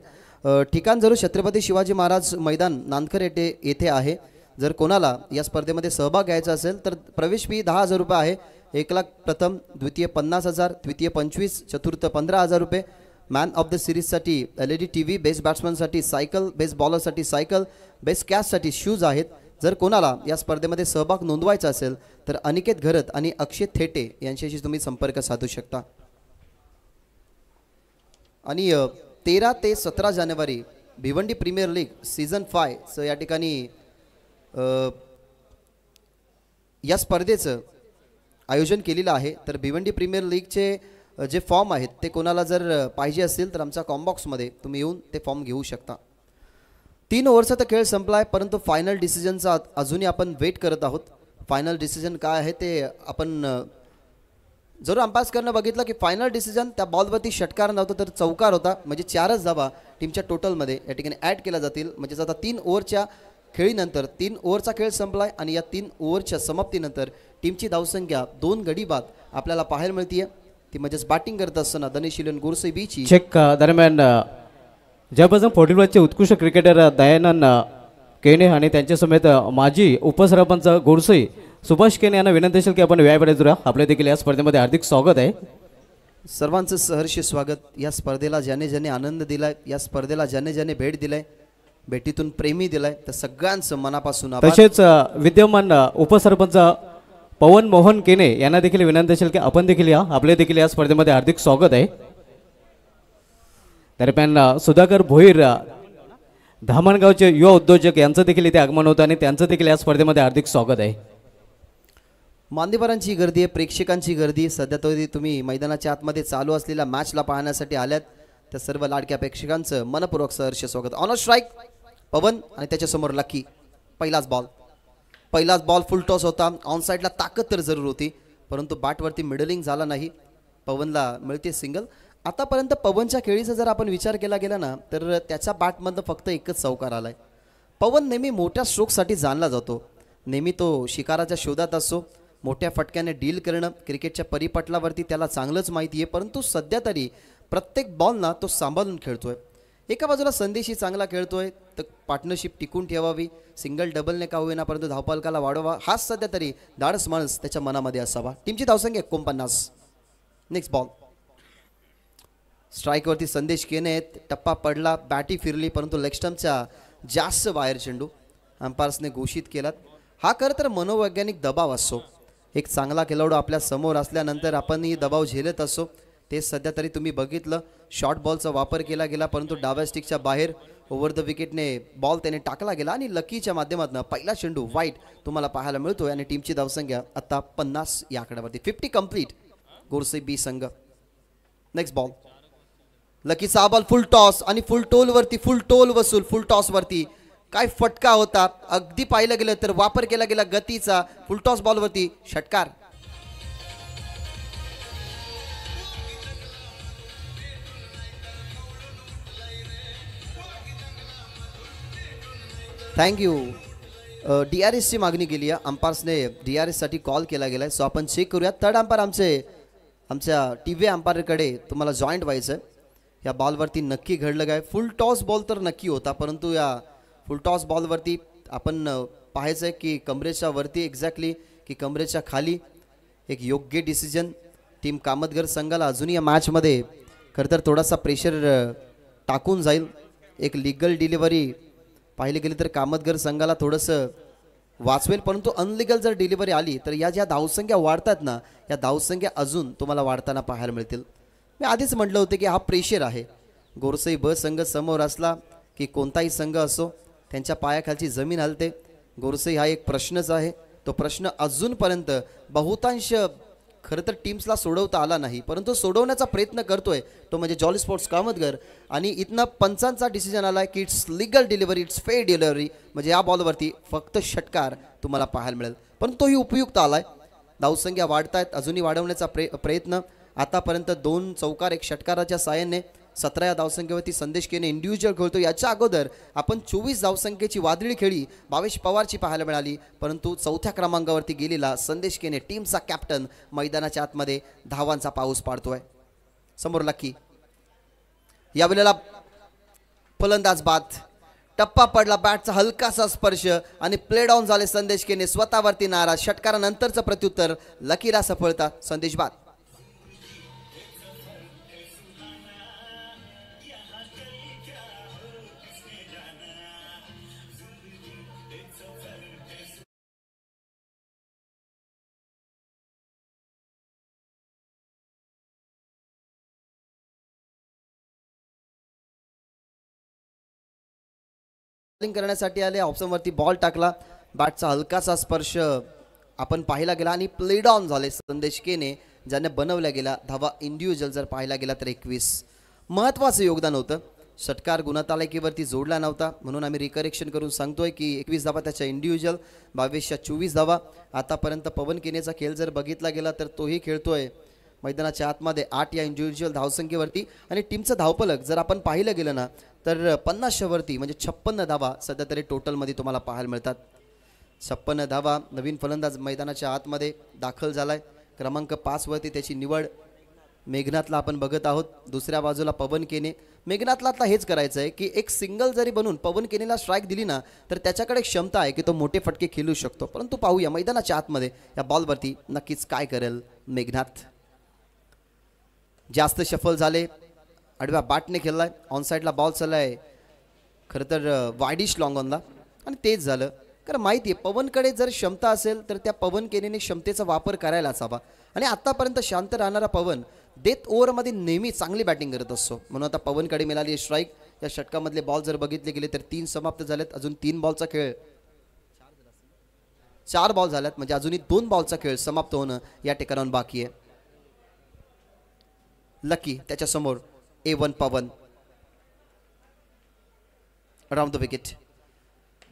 ठिकाण जरूर छत्रपती शिवाजी महाराज मैदान नानकर येथे आहे. जर कोणाला या स्पर्धेमध्ये सहभाग घ्यायचा असेल तर प्रवेश फी 10,000 रुपये आहे. 1 लाख प्रथम, द्वितीय 50,000, तृतीय 25, चतुर्थ 15,000 रुपये. मॅन ऑफ द सिरीजसाठी LED TV, बेस्ट बॅट्समनसाठी सायकल, बेस्ट बॉलरसाठी सायकल, बेस्ट कॅचसाठी शूज आहेत. जर कोणाला या स्पर्धेमध्ये सहभाग नोंदवायचा असेल तर अनिकेत घरत आणि अक्षय थेटे यांच्याशी तुम्ही संपर्क साधू शकता. आणि 13 ते 17 जानेवारी भिवंडी प्रीमियर लीग सीझन 5 या ठिकाणी या स्पर्धेचं आयोजन केलेलं आहे. तर भिवंडी प्रीमियर लीगचे जे फॉर्म आहेत ते कोणाला जर पाहिजे असतील तर आमच्या कॉम्बॉक्समध्ये तुम्ही येऊन ते फॉर्म घेऊ शकता. 3 ओव्हरचा तर खेळ संपला आहे, परंतु फायनल डिसिजनचा अजूनही आपण वेट करत आहोत. फायनल डिसिजन काय आहे ते आपण जरूर अंपायर्स करणं बघितलं की फायनल डिसिजन त्या बॉलवरती षटकार नव्हता तर चौकार होता. म्हणजे 4च धावा टीमच्या टोटलमध्ये या ठिकाणी ॲड केल्या जातील. म्हणजे आता 3 ओव्हरच्या खेळीनंतर 3 ओव्हरचा खेळ संपला आहे आणि या 3 ओव्हरच्या समाप्तीनंतर टीमची धावसंख्या 2 गडी बाद आपल्याला पाहायला मिळते. ती म्हणजेच बॅटिंग करत असताना धनेश इलेव्हन गोरसे बीची चेक दरम्यान जयबजरंग पोटीलवाडचे उत्कृष्ट क्रिकेटर दयानंद केने आणि त्यांच्यासमेत माजी उपसरपंच गोरसे सुभाष केने यांना विनंती असेल की आपण व्यायाकडे जुळा. आपले देखील या स्पर्धेमध्ये हार्दिक स्वागत आहे. सर्वांचं सहर्ष स्वागत. या स्पर्धेला ज्याने ज्याने आनंद दिलाय, या स्पर्धेला ज्याने ज्याने भेट दिलाय, भेटीतून प्रेमी दिलाय, त्या सगळ्यांचं मनापासून आभार. तसेच विद्यमान उपसरपंच पवन मोहन केने यांना देखील विनंती असेल की आपण देखील या. आपले देखील या स्पर्धेमध्ये हार्दिक स्वागत आहे. दरम्यान सुधाकर भोईर धामणगावचे युवा उद्योजक यांचं देखील इथे आगमन होतं आणि त्यांचं देखील या स्पर्धेमध्ये हार्दिक स्वागत आहे. मान्यवरांची गर्दी आहे, प्रेक्षकांची गर्दी सध्या तरी तुम्ही मैदानाच्या आतमध्ये चालू असलेल्या मॅचला पाहण्यासाठी आल्यात. त्या सर्व लाडक्या प्रेक्षकांचं मनपूर्वक सहर्ष स्वागत. ऑन स्ट्राईक पवन आणि त्याच्यासमोर लकी. पहिलाच बॉल फुल टॉस होता. ऑन साईडला ताकद तर जरूर होती, परंतु बॅटवरती मिडलिंग झाला नाही. पवनला मिळते सिंगल. आतापर्यंत पवनच्या खेळीचा जर आपण विचार केला गेला ना, तर त्याच्या बॅटमधनं फक्त एकच चौकार आलाय. पवन नेहमी मोठ्या स्ट्रोकसाठी जाणला जातो. नेहमी तो शिकाराच्या शोधात असतो. मोठ्या फटक्याने डील करणं क्रिकेटच्या परिपटलावरती त्याला चांगलंच माहिती आहे, परंतु सध्या तरी प्रत्येक बॉलना तो सांभाळून खेळतोय. एका बाजूला संदेशी चांगला खेळतोय, तर पार्टनरशिप टिकून ठेवावी, सिंगल डबलने का होईना परंतु धावफलकाला वाढवा, हाच सध्या तरी धाडस माणूस त्याच्या मनामध्ये असावा. टीमची धावसंख्या 49. नेक्स्ट बॉल स्ट्राईकवरती संदेश केने. टप्पा पडला, बॅटी फिरली, परंतु लेग स्टंपच्या जास्त बाहेर चेंडू अंपायर्सने घोषित केला. हा खरं तर मनोवैज्ञानिक दबाव असतो. एक चांगला खेळाडू आपल्या समोर असल्यानंतर आपण ही दबाव झेलत असतो. ते सध्या तरी तुम्ही बघितलं, शॉर्ट बॉलचा वापर केला गेला, परंतु डाव्या स्टिकच्या बाहेर ओव्हर द विकेटने बॉल त्याने टाकला गेला आणि लकीच्या माध्यमातून पहिला चेंडू वाईट तुम्हाला पाहायला मिळतोय. आणि टीमची धावसंख्या आता 50 या आकड्यावरती. 50 कंप्लीट गोरसे बी संघ. नेक्स्ट बॉल लकीचा बॉल फुल टॉस आणि फुल टोल वसूल. फुल टॉस वरती काय फटका होता. अगदी पाहिलं गेलं तर वापर केला गेला गतीचा. फुल टॉस बॉलवरती षटकार. थँक्यू. DRS ची मागणी केली आहे. अंपायर्सने DRS साठी कॉल केला गेलाय. सो आपण चेक करूया. थर्ड अंपायर आमच्या टीव्ही अंपायरकडे तुम्हाला जॉईंट व्हायचं आहे. या बॉलवरती नक्की घडलं काय. फुल टॉस बॉल तर नक्की होता, परंतु या फुल टॉस बॉलवरती आपण पाहायचं आहे की कमरेच्या वरती एक्झॅक्टली की कमरेच्या खाली. एक योग्य डिसिजन. टीम कामतगर संघाला अजूनही या मॅचमध्ये खरं तर थोडासा प्रेशर टाकून जाईल. एक लिगल डिलिव्हरी पाहिले गेली तर कामतगर संघाला थोडंसं वाचवेल, परंतु अनलिगल जर डिलिव्हरी आली तर या ज्या धावसंख्या वाढतात ना, या धावसंख्या अजून तुम्हाला वाढताना पाहायला मिळतील. मी आधीच म्हटलं होतं की हा प्रेशर आहे. गोरसई ब संघ समोर असला की कोणताही संघ असो त्यांच्या पायाखालची जमीन हलते. गोरसई हा एक प्रश्नच आहे. तो प्रश्न अजूनपर्यंत बहुतांश खरं तर टीम्सला सोडवता आला नाही, परंतु सोडवण्याचा प्रयत्न करतोय तो म्हणजे जॉली स्पोर्ट्स कामतगर. आणि इथनं पंचांचा डिसिजन आला की it's legal delivery, it's fair delivery, म्हणजे या बॉलवरती फक्त षटकार तुम्हाला पाहायला मिळेल. पण तोही उपयुक्त आलाय. धावसंख्या वाढतायत, अजूनही वाढवण्याचा प्रयत्न. आतापर्यंत 2 चौकार 1 षटकाराच्या साहाय्याने 17 या धावसंख्येवरती संदेश केने इंडिव्हिज्युअल खेळतो. याच्या अगोदर आपण 24 धावसंख्येची वादळी खेळी भावेश पवारची पाहायला मिळाली, परंतु 4थ्या क्रमांकावरती गेलेला संदेश केने टीमचा कॅप्टन मैदानाच्या आतमध्ये धावांचा पाऊस पाडतोय. समोर लकी. यावेळेला फलंदाज बाद. टप्पा पडला, बॅटचा हलकासा स्पर्श आणि प्ले डाऊन झाले संदेश केने. स्वतःवरती नाराज. षटकारानंतरचं प्रत्युत्तर लकीला सफलता. संदेश बाद. करण्यासाठी आले. ऑप्शनवरती बॉल टाकला, बॅटचा हलकासा स्पर्श आपण पाहिला गेला आणि प्ले डाऊन झाले संदेश केने, ज्याने बनवल्या गेला धावा इंडिव्हिज्युअल जर पाहिला गेला तर 21. महत्त्वाचं योगदान होतं. षटकार गुणतालिकेवरती जोडला नव्हता, म्हणून आम्ही रिकरेक्शन करून सांगतोय की 21 धावा त्याच्या इंडिव्हिज्युअल, 22च्या 24 धावा. आतापर्यंत पवन केनेचा खेळ जर बघितला गेला तर तोही खेळतोय मैदानाच्या आतमध्ये 8 या इंडिव्हिज्युअल धावसंख्येवरती. आणि टीमचं धावफलक जर आपण पाहिलं गेलं ना तर 50च्या वरती म्हणजे 56 धावा सध्या तरी टोटलमध्ये तुम्हाला पाहायला मिळतात. 56 धावा. नवीन फलंदाज मैदानाच्या आतमध्ये दाखल झालाय. क्रमांक 5 वरती त्याची निवड मेघनाथला आपण बघत आहोत. दुसऱ्या बाजूला पवन केने. मेघनाथला आता हेच करायचं आहे की एक सिंगल जरी बनवून पवन केनेला स्ट्राईक दिली ना तर त्याच्याकडे क्षमता आहे की तो मोठे फटके खेळू शकतो, परंतु पाहूया मैदानाच्या आतमध्ये या बॉलवरती नक्कीच काय करेल मेघनाथ. जास्त शफल झाले. आडव्या बॅटने खेळलाय. ऑन साईडला बॉल चाललाय खरं तर वायडिश लॉंग ऑनला आणि तेच झालं. कारण माहिती आहे पवनकडे जर क्षमता असेल तर त्या पवन केनेने क्षमतेचा वापर करायलाच हवा. आणि आतापर्यंत शांत राहणारा पवन डेथ ओव्हरमध्ये नेहमी चांगली बॅटिंग करत असतो, म्हणून आता पवनकडे मिळाली स्ट्राईक. या षटकामधले बॉल जर बघितले गेले तर 3 समाप्त झालेत. अजून 3 बॉलचा खेळ. 4 बॉल झाल्यात, म्हणजे अजूनही 2 बॉलचा खेळ समाप्त होणं या ठिकाणाहून बाकी आहे. लकी त्याच्यासमोर A1 Pawan. Round the wicket.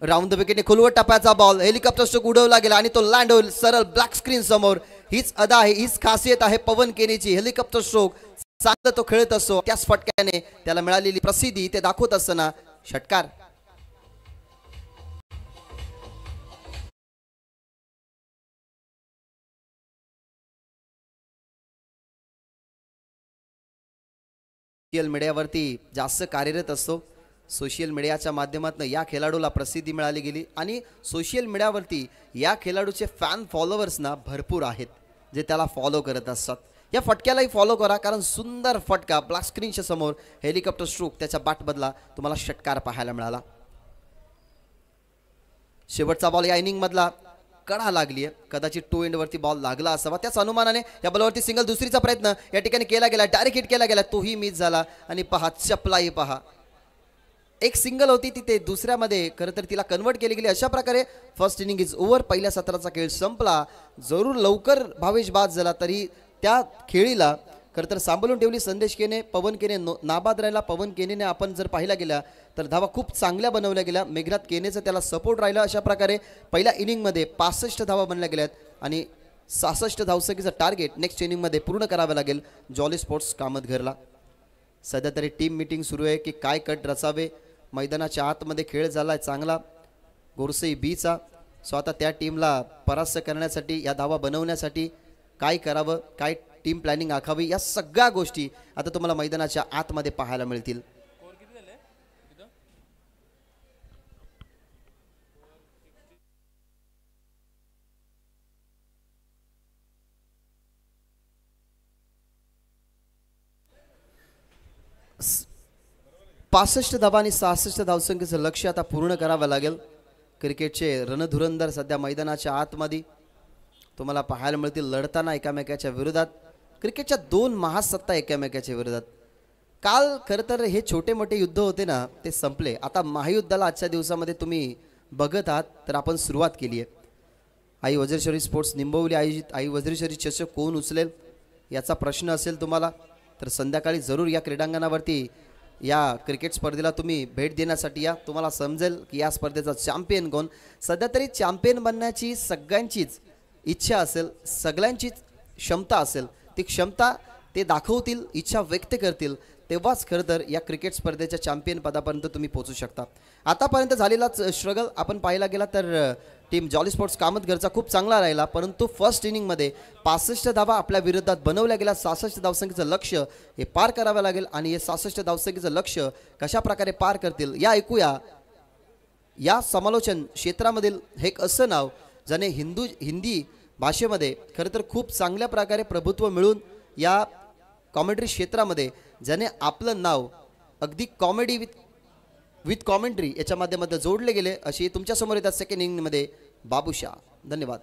Round the विकेटने खुलवट टप्प्याचा बॉल हेलिकॉप्टर स्ट्रोक उडवला गेला आणि तो लँड होईल सरळ ब्लॅक स्क्रीन समोर. हीच अदा आहे, हीच खासियत आहे पवन केनेची. हेलिकॉप्टर स्ट्रोक चांगलं तो खेळत असतो, त्याच फटक्याने त्याला मिळालेली प्रसिद्धी ते दाखवत असताना षटकार. सोशल मीडियावरती जास्त कार्यरत असतो. सोशल मीडियाच्या माध्यमातून या खेळाडूला प्रसिद्धी मिळाली गेली आणि सोशल मीडियावरती या खेळाडूचे फॅन फॉलोअर्सना भरपूर आहेत जे त्याला फॉलो करत असतात. या फटक्यालाही फॉलो करा, कारण सुंदर फटका ब्लॅक स्क्रीनच्या समोर हेलिकॉप्टर स्ट्रोक त्याच्या बॅट बदला तुम्हाला षटकार पाहायला मिळाला. शेवटचा बॉल या इनिंग मधला कडा लागली आहे, कदाचित टू एंडवरती बॉल लागला असावा. त्याच अनुमानाने या बॉलवरती सिंगल दुसरीचा प्रयत्न या ठिकाणी केला गेला, डायरेक्ट हिट केला गेला, तोही मिस झाला. आणि पहा चपलाही पहा, एक सिंगल होती तिथे दुसऱ्यामध्ये खरं तर तिला कन्वर्ट केली गेली. अशा प्रकारे फर्स्ट इनिंग इज ओव्हर. पहिल्या सत्राचा खेळ संपला. जरूर लवकर भावेश बाद झाला तरी त्या खेळीला खरं तर सांभाळून ठेवली संदेश केने. पवन केने नाबाद राहिला. पवन केनेने आपण जर पाहिला गेला तर धावा खूप चांगल्या बनवल्या गेल्या. मेघनाथ केनेचं त्याला सपोर्ट राहिला. अशा प्रकारे पहिल्या इनिंगमध्ये 65 धावा बनल्या गेल्यात आणि 66 धावसंख्येचं टार्गेट नेक्स्ट इनिंगमध्ये पूर्ण करावं लागेल जॉली स्पोर्ट्स कामतघरला. सध्या तरी टीम मीटिंग सुरू आहे की काय कट रचावे. मैदानाच्या आतमध्ये खेळ झाला आहे चांगला गोरसई बीचा. सो आता त्या टीमला परास्त करण्यासाठी या धावा बनवण्यासाठी काय करावं, काय टीम प्लॅनिंग आखावी, या सगळ्या गोष्टी आता तुम्हाला मैदानाच्या आतमध्ये पाहायला मिळतील. पासष्ट धावा आणि 66 धावसंख्येचं लक्ष्य आता पूर्ण करावं लागेल. क्रिकेटचे रणधुरंदर सध्या मैदानाच्या आतमध्ये तुम्हाला पाहायला मिळतील लढताना एकामेकाच्या विरोधात. क्रिकेटच्या 2 महासत्ता एकामेकाच्या विरोधात. काल खरं तर हे छोटे मोठे युद्ध होते ना ते संपले. आता महायुद्धाला आजच्या दिवसामध्ये तुम्ही बघत आहात तर आपण सुरुवात केली आहे. आई वज्रेश्वरी स्पोर्ट्स निंबवली आयोजित आई वज्रेश्वरी चषक कोण उचलेल याचा प्रश्न असेल तुम्हाला तर संध्याकाळी जरूर या क्रीडांगणावरती या क्रिकेट स्पर्धेला तुम्ही भेट देण्यासाठी या. तुम्हाला समजेल की या स्पर्धेचा चॅम्पियन कोण. सध्या तरी चॅम्पियन बनण्याची सगळ्यांचीच इच्छा असेल, सगळ्यांचीच क्षमता असेल. ती क्षमता ते दाखवतील, इच्छा व्यक्त करतील, तेव्हाच खरं तर या क्रिकेट स्पर्धेच्या चॅम्पियन पदापर्यंत तुम्ही पोहोचू शकता. आतापर्यंत झालेलाच स्ट्रगल आपण पाहायला गेला तर टीम जॉली स्पोर्ट्स कामतघरचा खूप चांगला राहिला. परंतु फर्स्ट इनिंगमध्ये 65 धावा आपल्या विरोधात बनवल्या गेल्या. 66 धावसंख्येचं लक्ष्य हे पार करावं लागेल आणि हे 66 धावसंख्येचं लक्ष्य कशा प्रकारे पार करतील या ऐकूया. या समालोचन क्षेत्रामधील हे एक असं नाव ज्याने हिंदी भाषेमध्ये खरं तर खूप चांगल्या प्रकारे प्रभुत्व मिळून या कॉमेंट्री क्षेत्रामध्ये ज्याने आपलं नाव अगदी कॉमेडी विथ कॉमेंट्री याच्या माध्यमातून जोडले गेले अशी तुमच्यासमोर येतात सेकंड इनिंगमध्ये बाबूशा. धन्यवाद.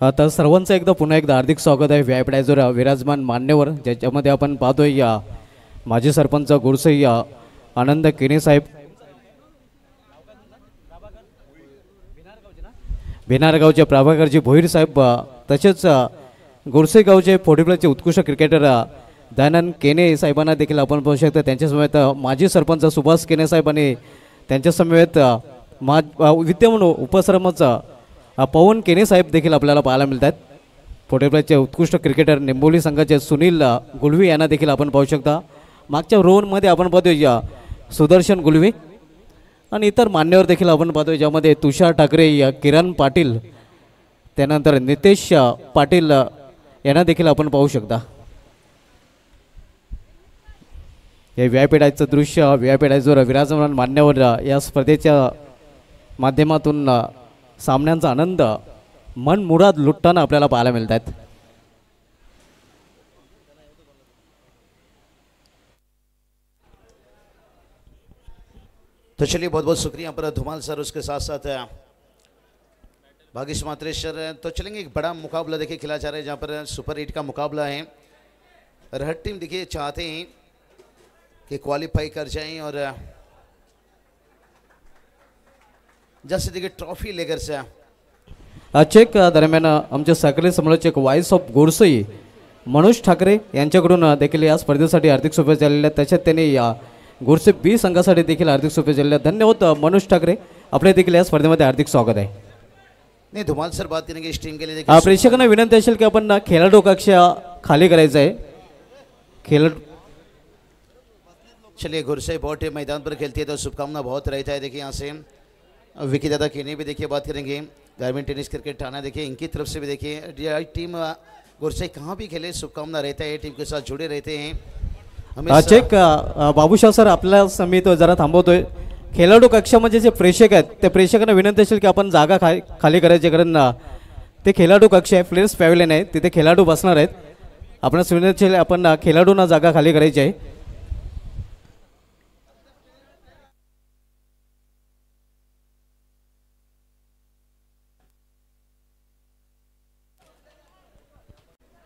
आता सर्वांचं पुन्हा एकदा हार्दिक स्वागत आहे व्ही आय पी डायझर विराजमान मान्यवर, ज्याच्यामध्ये आपण पाहतोय या माजी सरपंच गुरसई आनंद केने साहेब, भिनारगावचे प्रभाकरजी भोईर साहेब, तसेच गुरसई गावचे फोर्टीप्लसचे उत्कृष्ट क्रिकेटर दयानंद केने साहेबांना देखील आपण पाहू शकतो. त्यांच्यासमवेत माजी सरपंच सुभाष केने साहेब आणि त्यांच्यासमवेत विद्यमान उपसरपंच पवन केने साहेब देखील आपल्याला पाहायला मिळतात. फोर्टीप्लसचे उत्कृष्ट क्रिकेटर निंबोली संघाचे सुनील गुलवी यांना देखील आपण पाहू शकता. मागच्या रोवनमध्ये आपण पाहतोय सुदर्शन गुलवी आणि इतर मान्यवर देखील आपण पाहतोय, ज्यामध्ये तुषार ठाकरे, किरण पाटील, त्यानंतर नितेश पाटील यांना देखील आपण पाहू शकता. हे व्ही आय पी डायचं दृश्य व्ही आय पी डायजवर विराजमान मान्यवर या स्पर्धेच्या माध्यमातून सामन्यांचा आनंद मन मुराद लुटताना आपल्याला पाहायला मिळत आहेत. तो चलिए बहुत बहुत शुक्रिया यहाँ पर धुमाल सर, उसके साथ साथ भागीश मात्रेश्वर। तो चलेंगे, एक बड़ा मुकाबला देखिए खेला जा रहा है जहाँ पर सुपर 8 का मुकाबला है। और हर टीम देखिए चाहते हैं कि क्वालिफाई कर जाएं और जैसे देखिए ट्रॉफी लेकर से चेक दरम्यान आमचे सहकारी समालोचक व्हॉइस ऑफ गोडसई मनोज ठाकरे यांच्याकडून देखील या स्पर्धेसाठी हार्दिक शुभेच्छा झालेल्या आहेत। त्याच्यात त्यांनी या गोडसे बी संघासाठी देखील हार्दिक शुभेच्छा झालेल्या आहेत। धन्यवाद मनोज ठाकरे, आपले देखील या स्पर्धेमध्ये हार्दिक स्वागत आहे। नहीं धुमाल सर बात करेंगे इस टीम के लिए देखिए प्रेक्षकांना विनंती असेल की आपण खेळाडू कक्ष खाली करायचं आहे। चलिए गुरसाई बहुत मैदान पर खेलती है तो शुभकामना बहुत रहता है। देखिए यहाँ से विकी दादा केनी भी देखिए बात करेंगे, गारमेंट टेनिस क्रिकेट थाना देखिए इनकी तरफ से भी देखिए टीम गुरसाई कहाँ भी खेले शुभकामना रहता है, टीम के साथ जुड़े रहते हैं। चेक बाबूशाह सर आपल्या समित जरा थांबवतोय। खेळाडू कक्षामध्ये जे प्रेक्षक आहेत त्या प्रेक्षकांना विनंती असेल की आपण जागा खाली करायची, कारण ते खेळाडू कक्ष आहे, प्लेयर्स पॅव्हलियन आहे, तिथे खेळाडू बसणार आहेत। आपणास विनंती असेल आपण खेळाडूंना जागा खाली करायची आहे।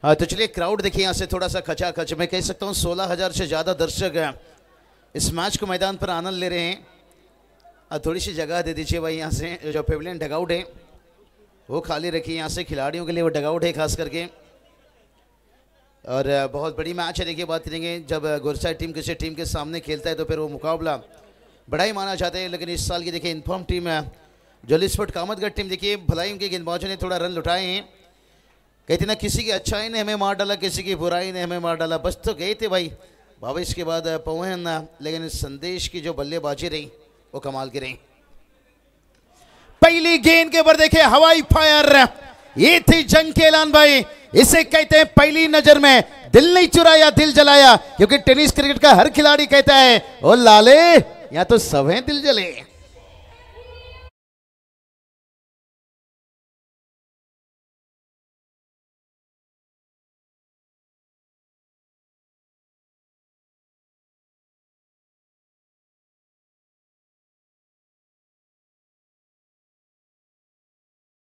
हाँ तो चलिए क्राउड देखिए यहाँ से थोड़ा सा खचाखच, मैं कह सकता हूँ 16,000 से ज़्यादा दर्शक इस मैच को मैदान पर आनंद ले रहे हैं। थोड़ी सी जगह दे दीजिए भाई, यहाँ से जो पेविलियन डगआउट है वो खाली रखिए, यहाँ से खिलाड़ियों के लिए वो डगआउट है खास करके। और बहुत बड़ी मैच है देखिए, बात करेंगे जब गुरसाई टीम किसी टीम के सामने खेलता है तो फिर वो मुकाबला बड़ा ही माना जाता है। लेकिन इस साल की देखिए इन्फॉर्म टीम जोलीस्पोर्ट कामतगढ़ टीम देखिए भलाई उनके गेंदबाजों ने थोड़ा रन लुटाए हैं। कहते ना किसी की अच्छाई ने हमें मार डाला, किसी की बुराई ने हमें मार डाला, बस तो गए थे भाई भावेश के बाद पवन, लेकिन संदेश की जो बल्लेबाजी रही वो कमाल की रही। पहली गेंद के ऊपर देखे हवाई फायर, ये थी जंग के ऐलान भाई, इसे कहते हैं पहली नजर में दिल नहीं चुराया दिल जलाया, क्योंकि टेनिस क्रिकेट का हर खिलाड़ी कहता है ओ लाले या तो सब हैं दिल जले।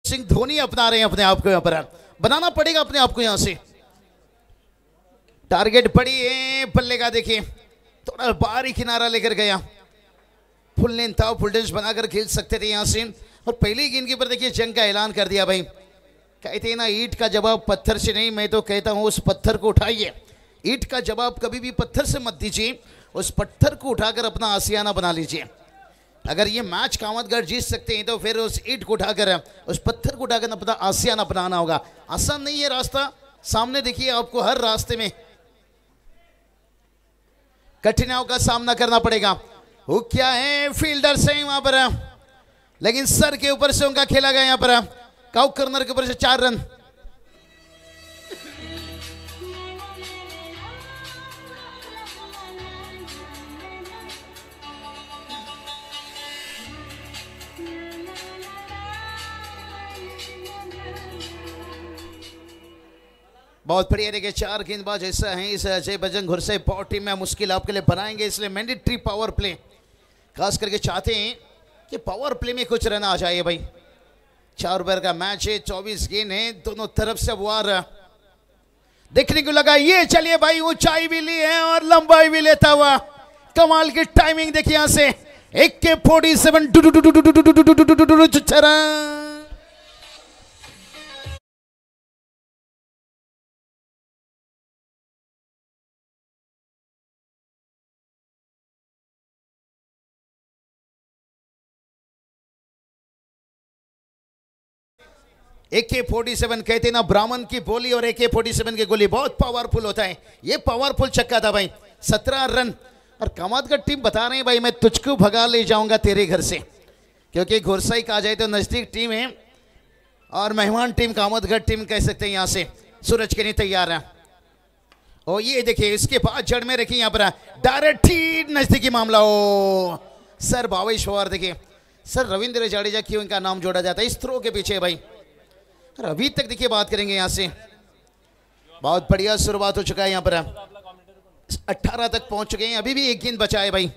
सिंह धोनी अपना रहे हैं अपने आप को, यहाँ पर बनाना पड़ेगा अपने आप को। यहाँ से टारगेट पड़ी है बल्ले का, देखिए थोड़ा बाहरी किनारा लेकर गया, फुल लेंथ था, फुल डेंस बनाकर खेल सकते थे यहाँ से। और पहली गेंद के ऊपर देखिए जंग का ऐलान कर दिया भाई। कहते हैं ना ईंट का जवाब पत्थर से नहीं, मैं तो कहता हूँ उस पत्थर को उठाइए। ईंट का जवाब कभी भी पत्थर से मत दीजिए, उस पत्थर को उठाकर अपना आसियाना बना लीजिए। अगर ये मैच कामतगढ़ जीत सकते हैं तो फिर उस ईंट को उठाकर, उस पत्थर को उठाकर अपना आसियाना बनाना होगा। आसान नहीं है रास्ता, सामने देखिए आपको हर रास्ते में कठिनाइयों का सामना करना पड़ेगा। वो क्या है फील्डर से वहां पर, लेकिन सर के ऊपर से उनका खेला गया यहाँ पर, काउ कर्नर के ऊपर से 4 रन। बहुत बढ़िया देखिए 4 गेंदबाज ऐसा है इस अजय बजरंग घुरसई पावर टीम में मुश्किल आपके लिए बनाएंगे, इसलिए मैंडेटरी पावर प्ले खास करके चाहते हैं कि पावर प्ले में कुछ रन आ जाए भाई। 4 ओवर का मैच है, 24 गेंद है, दोनों तरफ से वार देखने को लगा। ये चलिए भाई ऊंचाई भी ली है और लंबाई भी लेता हुआ, कमाल की टाइमिंग देखिए यहाँ से AK-47 AK-47 कहते ना ब्राह्मण की बोली और AK-47 की गोली बहुत पावरफुल होता है। ये पावरफुल छक्का था भाई, 17 रन। और कामतगढ़ टीम बता रहे हैं भाई मैं तुझको भगा ले जाऊंगा तेरे घर से, क्योंकि घुरसई कहा जाए तो नजदीक टीम है और मेहमान टीम कामतगढ़ टीम कह सकते हैं। यहाँ से सूरज के लिए तैयार है। और ये देखिए इसके बाद जड़ में रखी यहाँ पर डायरेक्ट ठीक नजदीकी मामला। ओ सर भावेश पवार देखिए, सर रविंद्र जडेजा क्यों इनका नाम जोड़ा जाता है इस थ्रो के पीछे भाई। और अभी तक देखिए बात करेंगे यहाँ से बहुत बढ़िया शुरुआत हो चुका है, यहाँ पर 18 तक पहुंच चुके हैं, अभी भी एक गेंद बचा है भाई।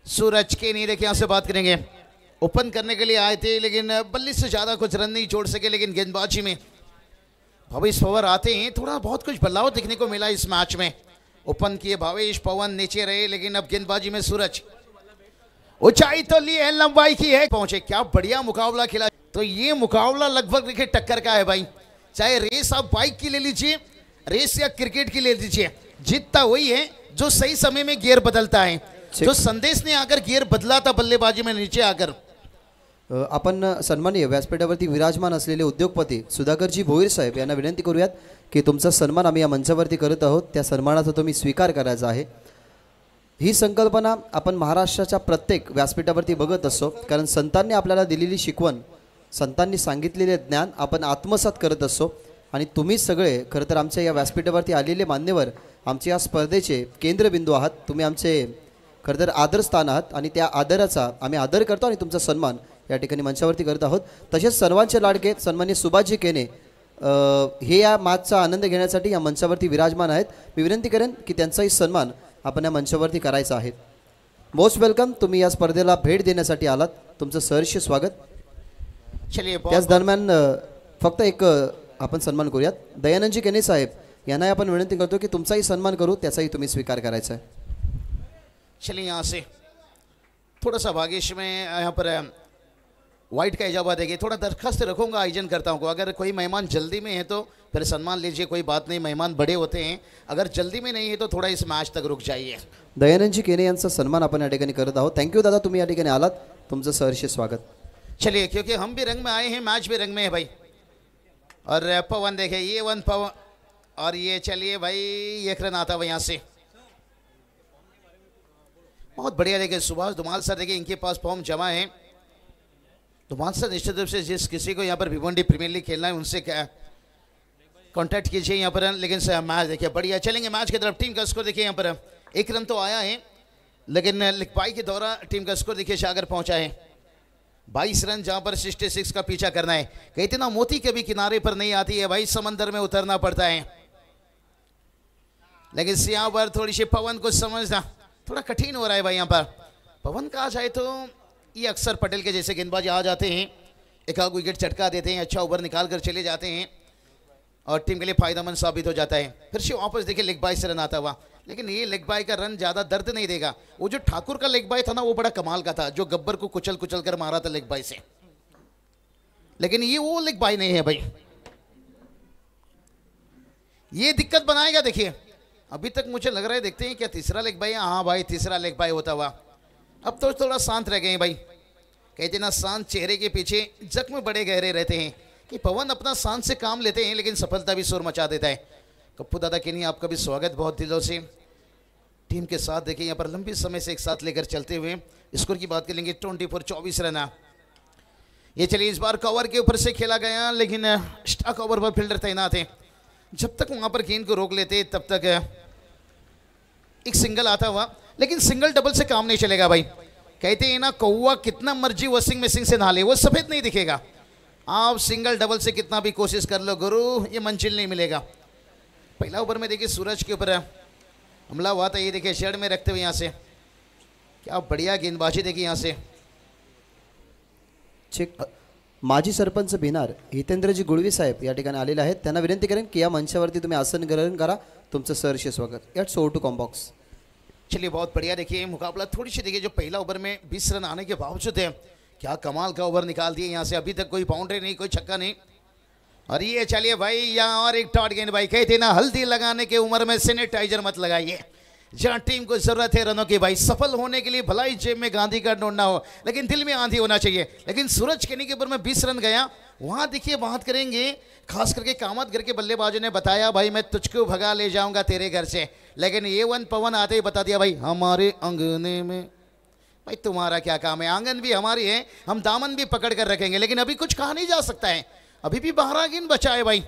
सूरज के नहीं देखिए, यहाँ से बात करेंगे। ओपन करने के लिए आए थे लेकिन बल्ली से ज़्यादा कुछ रन नहीं जोड़ सके, लेकिन गेंदबाजी में भावेश पवन आते हैं, थोड़ा बहुत कुछ बदलाव देखने को मिला इस मैच में। ओपन किए भावेश पवन, नीचे रहे, लेकिन अब गेंदबाजी में सूरज ऊंचाई तो ली है, लंबाई की है, पहुंचे। क्या बढ़िया मुकाबला खेला। तो ये मुकाबला लगभग देखिए टक्कर का है भाई। चाहे रेस आप बाइक की ले लीजिए, रेस या क्रिकेट की ले लीजिए, जीतता वही है जो सही समय में गियर बदलता है। जो संदेश ने आकर गियर बदला था बल्लेबाजी में नीचे आकर। आपण सन्माननीय व्यासपीठावरती विराजमान असलेले उद्योगपती सुधाकरजी भोईर साहेब यांना विनंती करूयात की तुमचा सन्मान आम्ही या मंचावरती करत आहोत, त्या सन्मानाचा तुम्ही स्वीकार करायचा आहे। ही संकल्पना आपण महाराष्ट्राच्या प्रत्येक व्यासपीठावरती बघत असतो, कारण संतांनी आपल्याला दिलेली शिकवण, संतांनी सांगितलेले ज्ञान आपण आत्मसात करत असतो। आणि तुम्ही सगळे खरं तर आमच्या या व्यासपीठावरती आलेले मान्यवर आमच्या या स्पर्धेचे केंद्रबिंदू आहात। तुम्ही आमचे खरं तर आदरस्थान आहात आणि त्या आदराचा आम्ही आदर करतो आणि तुमचा सन्मान या ठिकाणी मंचावरती करत आहोत। तसेच सर्वांचे लाडके सन्माननीय सुभाषजी केने हे या मॅचचा आनंद घेण्यासाठी या मंचावरती विराजमान आहेत। मी विनंती करेन की त्यांचाही सन्मान आपण या मंचावरती करायचा आहे। मोस्ट वेलकम, तुम्ही या स्पर्धेला भेट देण्यासाठी आलात, तुमचं सहर्ष स्वागत। चलिए त्याच दरम्यान फक्त एक आपण सन्मान करूयात। दयानंदजी केने साहेब यांना आपण विनंती करतो की तुमचाही सन्मान करू, त्याचाही तुम्ही स्वीकार करायचा आहे। चलिए यहाँ से थोड़ा सा भागेश में यहाँ पर वाइट का इजाबा देंगे। थोड़ा दरखास्त रखूंगा आयोजन करताओं को, अगर कोई मेहमान जल्दी में है तो फिर सन्मान लीजिए, कोई बात नहीं, मेहमान बड़े होते हैं। अगर जल्दी में नहीं है तो थोड़ा इस मैच तक रुक जाइए। दयानंदजी केने यांचा सन्मान आपण या ठिकाणी करत आहोत। थँक्यू दादा, तुम्ही या ठिकाणी आलात, तुमचं सहर्ष स्वागत। चलिए, क्योंकि हम भी रंग में आए हैं, मैच भी रंग में है भाई। और पवन देखे, ये वन पवन, और ये चलिए भाई एक रन आता हुआ यहाँ से, बहुत बढ़िया। देखिए सुभाष धुमाल सर, देखिए इनके पास फॉर्म जमा है। धुमाल सर निश्चित रूप से जिस किसी को यहाँ पर भिवंडी प्रीमियर लीग खेलना है उनसे क्या कांटेक्ट कीजिए यहाँ पर। लेकिन मैच देखिए बढ़िया चलेंगे। मैच की तरफ टीम का स्कोर देखिए, यहाँ पर एक रन तो आया है, लेकिन लिखपाई के दौरान टीम का स्कोर देखिए जाकर पहुंचा है 22 रन, जहां पर 66 का पीछा करना है। कहते ना मोती कभी किनारे पर नहीं आती है भाई, समंदर में उतरना पड़ता है। लेकिन यहाँ पर थोड़ी सी पवन को समझना थोड़ा कठिन हो रहा है भाई। यहाँ पर पवन कहा जाए तो ये अक्सर पटेल के जैसे गेंदबाज आ जाते हैं, एक आध विकेट चटका देते हैं, अच्छा ओवर निकाल कर चले जाते हैं और टीम के लिए फायदेमंद साबित हो जाता है। फिर से वापस देखिए लेग बाय से रन आता हुआ, लेकिन ये लेग बाय का रन ज़्यादा दर्द नहीं देगा। वो जो ठाकुर का लेग बाय था ना, वो बड़ा कमाल का था, जो गब्बर को कुचल कुचल कर मारा था लेग बाय से, लेकिन ये वो लेग बाय नहीं है भाई। ये दिक्कत बनाएगा। देखिए अभी तक मुझे लग रहा है, देखते हैं क्या तीसरा लेग बाय है। हाँ भाई तीसरा लेग बाय होता हुआ। अब तो थोड़ा शांत रह गए हैं भाई। कहते ना शांत चेहरे के पीछे जख्म बड़े गहरे रहते हैं, कि पवन अपना शांत से काम लेते हैं लेकिन सफलता भी शोर मचा देता है। कप्पू दादा के लिए आपका भी स्वागत बहुत दिलों से। टीम के साथ देखिए यहाँ पर लंबे समय से एक साथ लेकर चलते हुए स्कोर की बात करेंगे 24 रन। ये चलिए इस बार कवर के ऊपर से खेला गया, लेकिन स्टॉक ओवर पर फील्डर तैनात है। जब तक वहां पर गेंद को रोक लेते तब तक एक सिंगल आता हुआ, लेकिन सिंगल डबल से काम नहीं चलेगा भाई। कहते हैं ना कौवा कितना मर्जी वॉशिंग मशीन से नहा ले, वो सफेद नहीं दिखेगा। आप सिंगल डबल से कितना भी कोशिश कर लो गुरु, ये मंजिल नहीं मिलेगा। पहला ओवर में देखिए सूरज के ऊपर हमला हुआ था, ये देखिए शेड में रखते हुए यहाँ से क्या बढ़िया गेंदबाजी देखिए यहाँ से। चेक माजी सरपंच भिनार हितेंद्रजी गुळवी साहेब या ठिकाणी आलेले आहेत, त्यांना विनंती करेन की या मंचावरती तुम्ही आसन ग्रहण करा, तुमचं सहर्ष स्वागत। It's over to combox. चलिए बहुत बढ़िया। देखिए मुकाबला थोड़ी सी देखिए, जो पहला ओवर में 20 रन आने के बावजूद है, क्या कमाल का ओवर निकाल दिए यहाँ से। अभी तक कोई बाउंड्री नहीं, कोई छक्का नहीं। और ये चलिए भाई यहाँ और एक टॉट गेंद भाई। कहते ना हल्दी लगाने की उम्र में सैनिटाइजर मत लगाइए। जहाँ टीम को जरूरत है रनों की भाई, सफल होने के लिए भलाई जेब में गांधी का ढूंढना हो, लेकिन दिल में आंधी होना चाहिए। लेकिन सूरज केनी के ऊपर में 20 रन गया। वहां देखिए बात करेंगे खास करके कामत घर के बल्लेबाजों ने बताया भाई मैं तुझको भगा ले जाऊंगा तेरे घर से, लेकिन ये वन पवन आते ही बता दिया भाई हमारे अंगने में। भाई तुम्हारा क्या काम है, आंगन भी हमारी है, हम दामन भी पकड़ कर रखेंगे, लेकिन अभी कुछ कहा नहीं जा सकता है। अभी भी 12 गेंद बचा है भाई,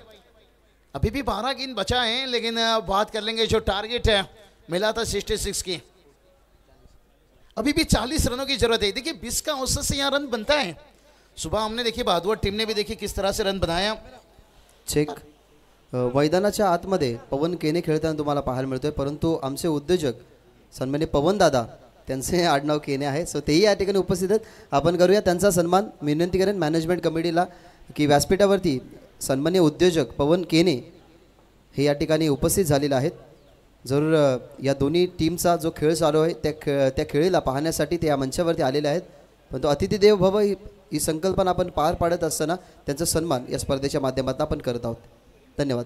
अभी भी 12 गेंद बचा है। लेकिन बात कर लेंगे जो टारगेट है मिला था 66 की, अभी भी 40 रनों की जरूरत है। देखिए 20 का औसत से यहाँ रन बनता है। सुबह हमने देखिए बहादुर टीम ने भी देखिए किस तरह से रन बनाया। चेक मैदानाच्या आतमध्ये पवन केने खेळताना तुम्हाला पाहायला मिळतोय, परंतु आमचे उद्योजक सन्माननीय पवन दादा त्यांचे आडनाव केने आहे. सो तेही या ठिकाणी उपस्थित आहेत. आपण करूया त्यांचा सन्मान. मी विनंती करेन मॅनेजमेंट कमिटीला की व्यासपीठावरती सन्माननीय उद्योजक पवन केने हे या ठिकाणी उपस्थित झालेले आहेत. जरूर या दोन्ही टीमचा जो खेळ चालू आहे त्या खेळीला पाहण्यासाठी ते या मंचावरती आलेले आहेत. पण तो अतिथी देव भव ही संकल्पना आपण पार पाडत असताना त्यांचा सन्मान या स्पर्धेच्या माध्यमातून आपण करत आहोत. धन्यवाद.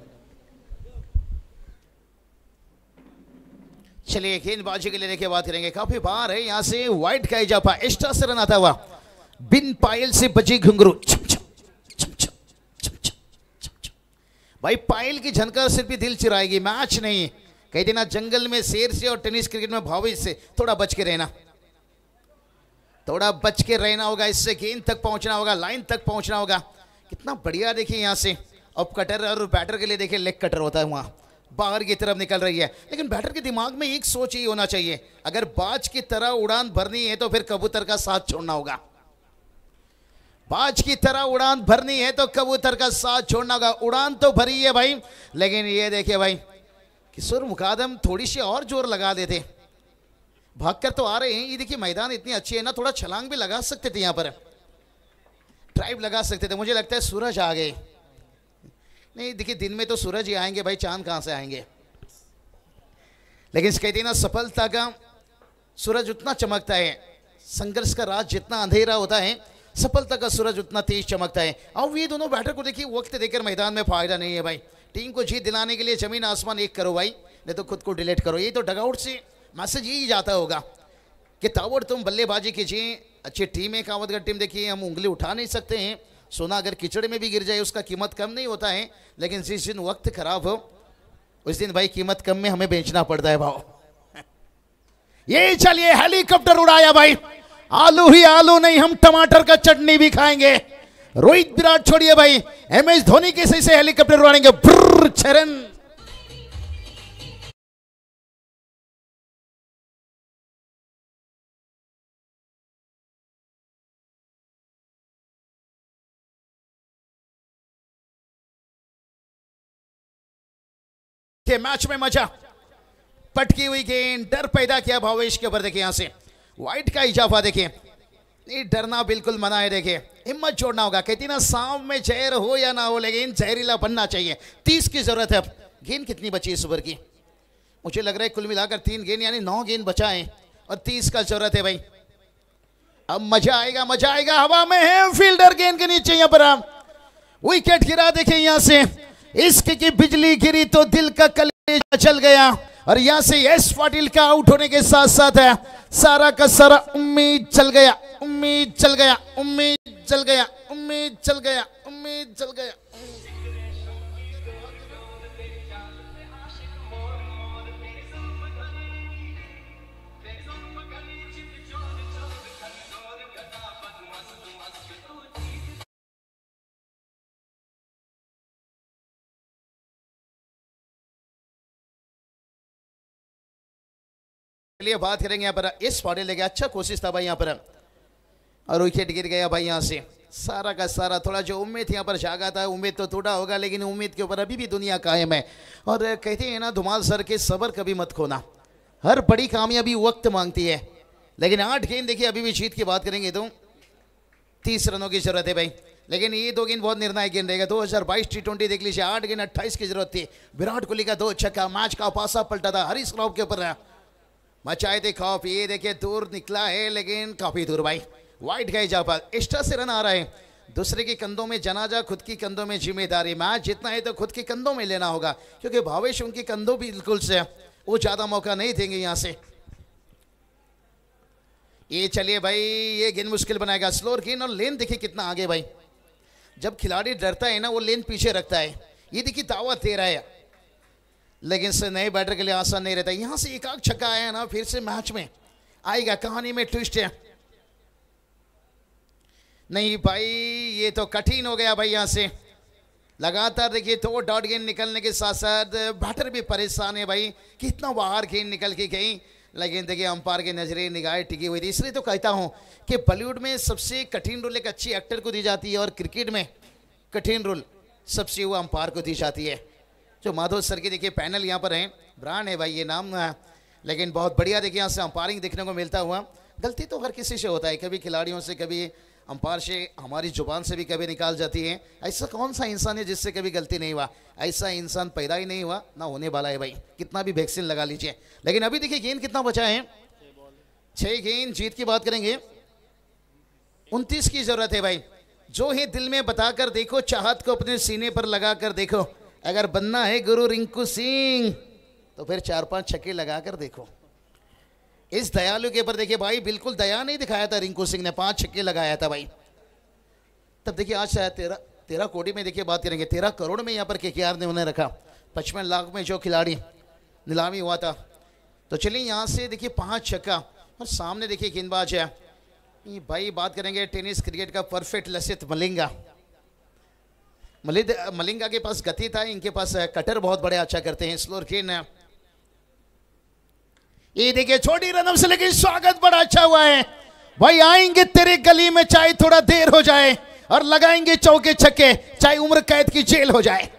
चलिए गेंदबाजी के लिए देखिए बात करेंगे. काफी बार है यहाँ से वाइट का इजाफा एक्स्ट्रा से रन आता हुआ. बिन पायल से बजी घुंघरू. भाई पायल की झनकार सिर्फ भी दिल चिराएगी, मैच नहीं. कहते ना जंगल में शेर से और टेनिस क्रिकेट में भावेश से थोड़ा बच के रहना, थोड़ा बच के रहना होगा. इससे गेंद तक पहुंचना होगा, लाइन तक पहुंचना होगा. कितना बढ़िया देखिए यहाँ से. अब कटर और बैटर के लिए देखिए लेग कटर होता है, वहाँ बाहर की तरफ निकल रही है. लेकिन बैटर के दिमाग में एक सोच ही होना चाहिए, अगर बाज की तरह उड़ान भरनी है तो फिर कबूतर का साथ छोड़ना होगा. बाज की तरह उड़ान भरनी है तो कबूतर का साथ छोड़ना होगा. उड़ान तो भरी है भाई, लेकिन ये देखिए भाई किशोर मुकादम थोड़ी सी और जोर लगा देते. भागकर तो आ रहे हैं. ये देखिए मैदान इतनी अच्छी है ना, थोड़ा छलांग भी लगा सकते थे, यहाँ पर ड्राइव लगा सकते थे. मुझे लगता है सूरज आ गए. नहीं देखिए दिन में तो सूरज ही आएंगे भाई, चांद कहां से आएंगे. लेकिन कहते हैं ना सफलता का सूरज उतना चमकता है, संघर्ष का राज जितना अंधेरा होता है सफलता का सूरज उतना तेज चमकता है. अब ये दोनों बैटर को देखिए वक्त देकर मैदान में फायदा नहीं है भाई. टीम को जीत दिलाने के लिए जमीन आसमान एक करो भाई, नहीं तो खुद को डिलीट करो. ये तो डगआउट से मैसेज यही जाता होगा कि तावड़ तुम बल्लेबाजी कीजिए. अच्छी टीम है कावतगढ़ टीम. देखिए हम उंगली उठा नहीं सकते हैं. सोना अगर कीचड़ में भी गिर जाए उसका कीमत कम नहीं होता है, लेकिन जिस दिन वक्त खराब हो उस दिन भाई कीमत कम में हमें बेचना पड़ता है भाव. ये चलिए हेलीकॉप्टर उड़ाया भाई. आलू ही आलू नहीं, हम टमाटर का चटनी भी खाएंगे. रोहित विराट छोड़िए भाई, MS धोनी के सही से हेलीकॉप्टर उड़ाएंगे. छरन के मैच में मजा. पटकी हुई गेंद, डर पैदा किया भावेश के ऊपर. देखिए यहां से वाइट का इजाफा. देखिए नहीं डरना बिल्कुल मना है. देखिए हिम्मत जोड़ना होगा. कहती ना सांप में जहर हो या ना हो, लेकिन जहरीला बनना चाहिए. 30 की जरूरत है. अब गेंद कितनी बची इस ओवर की? मुझे लग रहा है कुल मिलाकर 3 गेंद यानी 9 गेंद बचा है और 30 का जरूरत है भाई. अब मजा आएगा, मजा आएगा. हवा में है फील्डर, गेंद के नीचे यहाँ पर विकेट गिरा. देखिए यहां से इश्क की बिजली गिरी तो दिल का कलेजा चल गया. और यहां से एस पाटिल का आउट होने के साथ साथ है सारा का सारा उम्मीद चल गया, उम्मीद चल गया, उम्मीद चल गया, उम्मीद चल गया, उम्मीद चल गया. लिए बात करेंगे यहाँ पर. इस पाटिल लेके अच्छा कोशिश था भाई यहाँ पर और विकेट गिर गया भाई. यहाँ से सारा का सारा थोड़ा जो उम्मीद यहाँ पर जागा था, उम्मीद तो टूटा होगा, लेकिन उम्मीद के ऊपर अभी भी दुनिया कायम है. और कहते हैं ना धुमाल सर के सबर कभी मत खोना. हर बड़ी कामयाबी वक्त मांगती है. लेकिन 8 गेंद देखिए अभी भी जीत की बात करेंगे तो 30 रनों की जरूरत है भाई. लेकिन ये 2 गेंद बहुत निर्णायक गेंद रहेगा. 2022 T20 देख लीजिए, 8 गेंद 28 की जरूरत थी. विराट कोहली का 2 छक्का, मैच का पासा पलटा था. हरीश राव के ऊपर मचाए थे खौफ. ये देखिए दूर निकला है, लेकिन काफी दूर भाई. वाइट का इजाफा. एक्स्ट्रा से रन आ रहा है. दूसरे के कंधों में जनाजा, खुद की कंधों में जिम्मेदारी. मैच जितना है तो खुद के कंधों में लेना होगा, क्योंकि भावेश उनके कंधों बिल्कुल से वो ज्यादा मौका नहीं देंगे यहां से. ये चलिए भाई, ये गेंद मुश्किल बनाएगा. स्लोअर गेंद और लेन देखिए कितना आगे भाई. जब खिलाड़ी डरता है ना, वो लेन पीछे रखता है. ये देखिए दावत दे रहा है, लेकिन से नए बैटर के लिए आसान नहीं रहता. यहां से एक आग छक्का आया ना, फिर से मैच में आएगा. कहानी में ट्विस्ट है. नहीं भाई ये तो कठिन हो गया भाई. यहां से लगातार देखिए 2 डॉट गेंद निकलने के साथ साथ बैटर भी परेशान है भाई. कितना बाहर गेंद निकल के गई, लेकिन देखिए अंपायर की नजरें निगाहें टिकी हुई थी. इसलिए तो कहता हूं कि बॉलीवुड में सबसे कठिन रोल एक अच्छी एक्टर को दी जाती है, और क्रिकेट में कठिन रोल सबसे वो अंपायर को दी जाती है. जो माधव सर के देखिए पैनल यहाँ पर हैं, ब्रांड है भाई ये नाम. लेकिन बहुत बढ़िया देखिए यहाँ से अंपायरिंग देखने को मिलता हुआ। गलती तो हर किसी से होता है, कभी खिलाड़ियों से, कभी अंपायर से, हमारी जुबान से भी कभी निकाल जाती है। ऐसा कौन सा इंसान है जिससे कभी गलती नहीं हुआ? ऐसा इंसान पैदा ही नहीं हुआ, ना होने वाला है भाई, कितना भी वैक्सीन लगा लीजिए। लेकिन अभी देखिए गेंद कितना बचा है, 6 गेंद। जीत की बात करेंगे 29 की जरूरत है भाई। जो है दिल में बताकर देखो, चाहत को अपने सीने पर लगा कर देखो। अगर बनना है गुरु रिंकू सिंह तो फिर 4-5 छक्के लगा कर देखो। इस दयालु के ऊपर देखिए भाई, बिल्कुल दया नहीं दिखाया था रिंकू सिंह ने, 5 छक्के लगाया था भाई। तब देखिए आज शायद 13 कोटी में देखिए बात करेंगे, 13 करोड़ में यहाँ पर केकेआर ने उन्हें रखा। 55 लाख में जो खिलाड़ी नीलामी हुआ था। तो चलिए यहाँ से देखिए 5 छक्का, और सामने देखिए गेंदबाज है ये भाई, बात करेंगे टेनिस क्रिकेट का परफेक्ट लसित मलिंगा। मलिंगा के पास गति था, इनके पास कटर बहुत बड़े अच्छा करते हैं। स्लोर गेंद है, ये देखिए छोटी रनअप से, लेकिन स्वागत बड़ा अच्छा हुआ है भाई। आएंगे तेरे गली में चाहे थोड़ा देर हो जाए, और लगाएंगे चौके छक्के चाहे उम्र कैद की जेल हो जाए।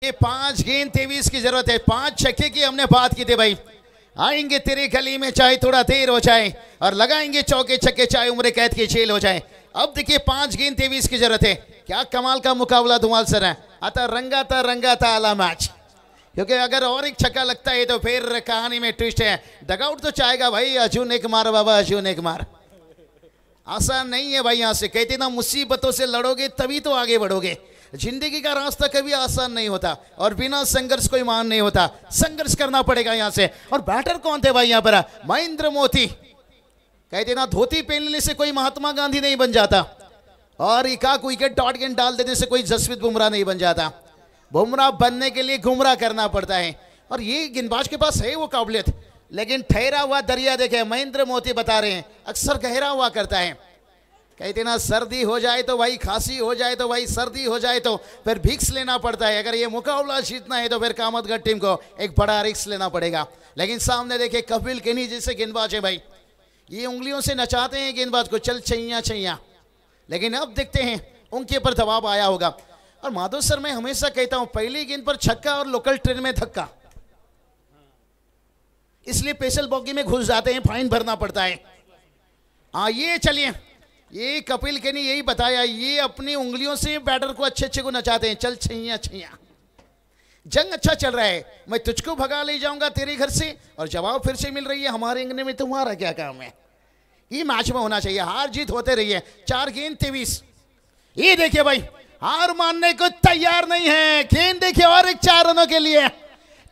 ये 5 गेंद 23 की जरूरत है। 5 छक्के की हमने बात की थी भाई। आएंगे तेरे गली में चाहे थोड़ा देर हो जाए, और लगाएंगे चौके छक्के चाहे उम्र कैद की जेल हो जाए। अब देखिए 5 गेंद 23 की जरूरत है। क्या कमाल का मुकाबला धुमाल सर है। आता रंगा था आला मैच, क्योंकि अगर और एक छक्का लगता है तो फिर कहानी में ट्विस्ट है। डगआउट तो चाहेगा भाई, अर्जुन एक मार बाबा, अर्जुन एक मार। आसान नहीं है भाई। यहां से कहते ना, मुसीबतों से लड़ोगे तभी तो आगे बढ़ोगे। जिंदगी का रास्ता कभी आसान नहीं होता, और बिना संघर्ष कोई मान नहीं होता। संघर्ष करना पड़ेगा यहां से। और बैटर कौन थे भाई यहाँ पर? महेंद्र मोती। कहते ना, धोती पहनने से कोई महात्मा गांधी नहीं बन जाता, और एकाक विकेट डॉट गेंद डाल देने से कोई जसप्रीत बुमराह नहीं बन जाता। बुमराह बनने के लिए गुमराह करना पड़ता है, और ये गेंदबाज के पास है वो काबिलियत। लेकिन ठहरा हुआ दरिया देखे, महेंद्र मोती बता रहे हैं, अक्सर गहरा हुआ करता है। कहते ना, सर्दी हो जाए तो भाई, खांसी हो जाए तो भाई, सर्दी हो जाए तो फिर विक्स लेना पड़ता है। अगर ये मुकाबला जीतना है तो फिर कामतगढ़ टीम को एक बड़ा रिस्क लेना पड़ेगा। लेकिन सामने देखे कपिल केनी जैसे गेंदबाज है भाई, ये उंगलियों से नचाते हैं गेंदबाज को, चल छैया छैया। लेकिन अब देखते हैं उनके ऊपर दबाव आया होगा। और माधव सर, मैं हमेशा कहता हूं, पहली गेंद पर छक्का और लोकल ट्रेन में धक्का, इसलिए स्पेशल बॉगी में घुस जाते हैं, फाइन भरना पड़ता है। हाँ, ये चलिए, ये कपिल के ने यही बताया, ये अपनी उंगलियों से बैटर को अच्छे को नचाते हैं, चल छैया छैया। जंग अच्छा चल रहा है, मैं तुझको भगा ले जाऊंगा तेरे घर से, और जवाब फिर से मिल रही है, हमारे अंगने में तुम्हारा क्या काम है। ये मैच में होना चाहिए, हार जीत होते रही है। 4 गेंद 23। ये देखिए भाई, हार मानने को तैयार नहीं है। गेंद देखिए, और एक 4 रनों के लिए।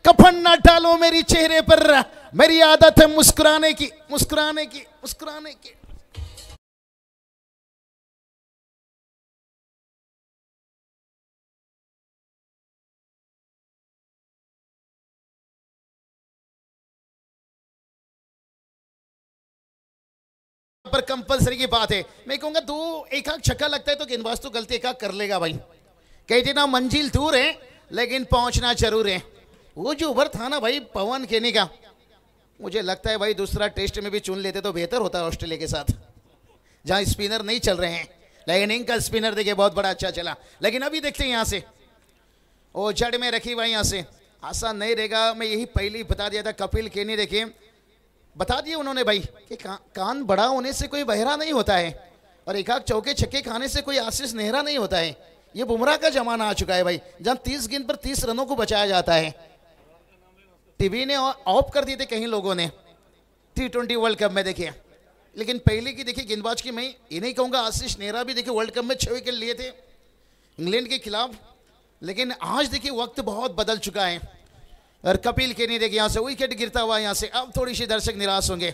कफन न डालो मेरी चेहरे पर, मेरी आदत है मुस्कुराने की, मुस्कुराने की, मुस्कुराने की। पर कंपलसरी की बात है। मैं कहूंगा 2 एक आध छक्का लगता है तो गेंदबाज तो गलती एक आध कर लेगा भाई। कहते ना, मंजिल दूर है लेकिन पहुंचना जरूर है। वो जो ओवर था ना भाई पवन केनी का, मुझे लगता है भाई दूसरा टेस्ट में भी चुन लेते तो बेहतर होता ऑस्ट्रेलिया के साथ, जहां स्पिनर नहीं चल रहे हैं। लेकिन इनका स्पिनर देखिए बहुत बड़ा अच्छा चला। लेकिन अभी देखते हैं यहां से, वो जड़ में रखी भाई, यहां से आसान नहीं रहेगा। मैं यही पहले ही बता दिया था। कपिल केनी देखिए, बता दिए उन्होंने भाई कि कान बड़ा होने से कोई बहरा नहीं होता है, और एक आध चौके छक्के खाने से कोई आशीष नेहरा नहीं होता है। ये बुमराह का जमाना आ चुका है भाई, जहां 30 गेंद पर 30 रनों को बचाया जाता है। टीवी ने ऑफ कर दिए थे कहीं लोगों ने T20 वर्ल्ड कप में देखिए। लेकिन पहले की देखिए गेंदबाज की, मैं ये नहीं कहूंगा, आशीष नेहरा भी देखिए वर्ल्ड कप में 6 विकेट लिए थे इंग्लैंड के खिलाफ। लेकिन आज देखिए वक्त बहुत बदल चुका है, और कपिल केनी देखिए यहाँ से विकेट गिरता हुआ यहाँ से। अब थोड़ी सी दर्शक निराश होंगे,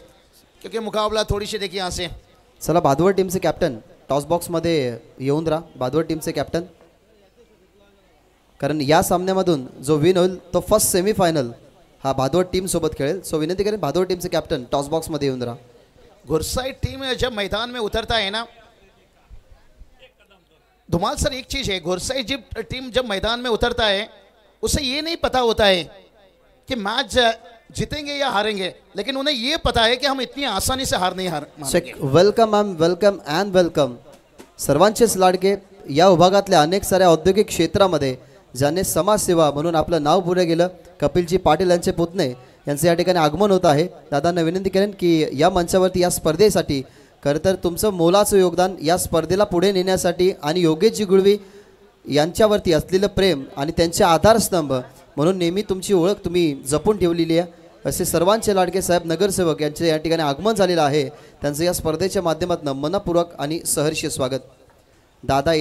क्योंकि मुकाबला थोड़ी सी देखिए यहाँ से। चला, भादवड टीमचे कॅप्टन टॉस बॉक्समध्ये येऊन राहा, भादवड टीमचे कॅप्टन, कारण या सामन्यामधून जो विन होईल तो फर्स्ट सेमीफायनल हा भादवड टीम सोबत खेळेल। सो विनंती करेन भादवड टीमचे कॅप्टन टॉस बॉक्समध्ये येऊन राहा। घुरसाई टीम जब मैदान में उतरता है ना धुमाल सर, एक चीज है, घुरसाई टीम जब मैदान में उतरता है उसे ये नहीं पता होता है कि मैच जीतेंगे या हारेंगे, लेकिन उन्हें ये पता है कि हम इतनी आसानी से हार नहीं मानेंगे। Welcome ma'am, welcome and welcome. सर्वांचेच लाडके या विभागातल्या अनेक साऱ्या औद्योगिक क्षेत्रामध्ये ज्याने समाजसेवा म्हणून आपलं नाव पुढे गेलं, कपिलजी पाटील यांचे पुतणे यांचे या ठिकाणी आगमन होत आहे. दादांना विनंती करेन की या मंचावरती या स्पर्धेसाठी खरं तर तुमचं मोलाचं योगदान या स्पर्धेला पुढे नेण्यासाठी आणि योगेशजी गुळवी यांच्यावरती असलेलं प्रेम आणि त्यांचे आधारस्तंभ म्हणून नेहमी तुमची ओळख तुम्ही जपून ठेवलेली आहे. असे सर्वांचे लाडके साहेब नगरसेवक यांचे या ठिकाणी आगमन झालेलं आहे. त्यांचं या स्पर्धेच्या माध्यमातून मनपूर्वक आणि सहर्ष स्वागत. दादा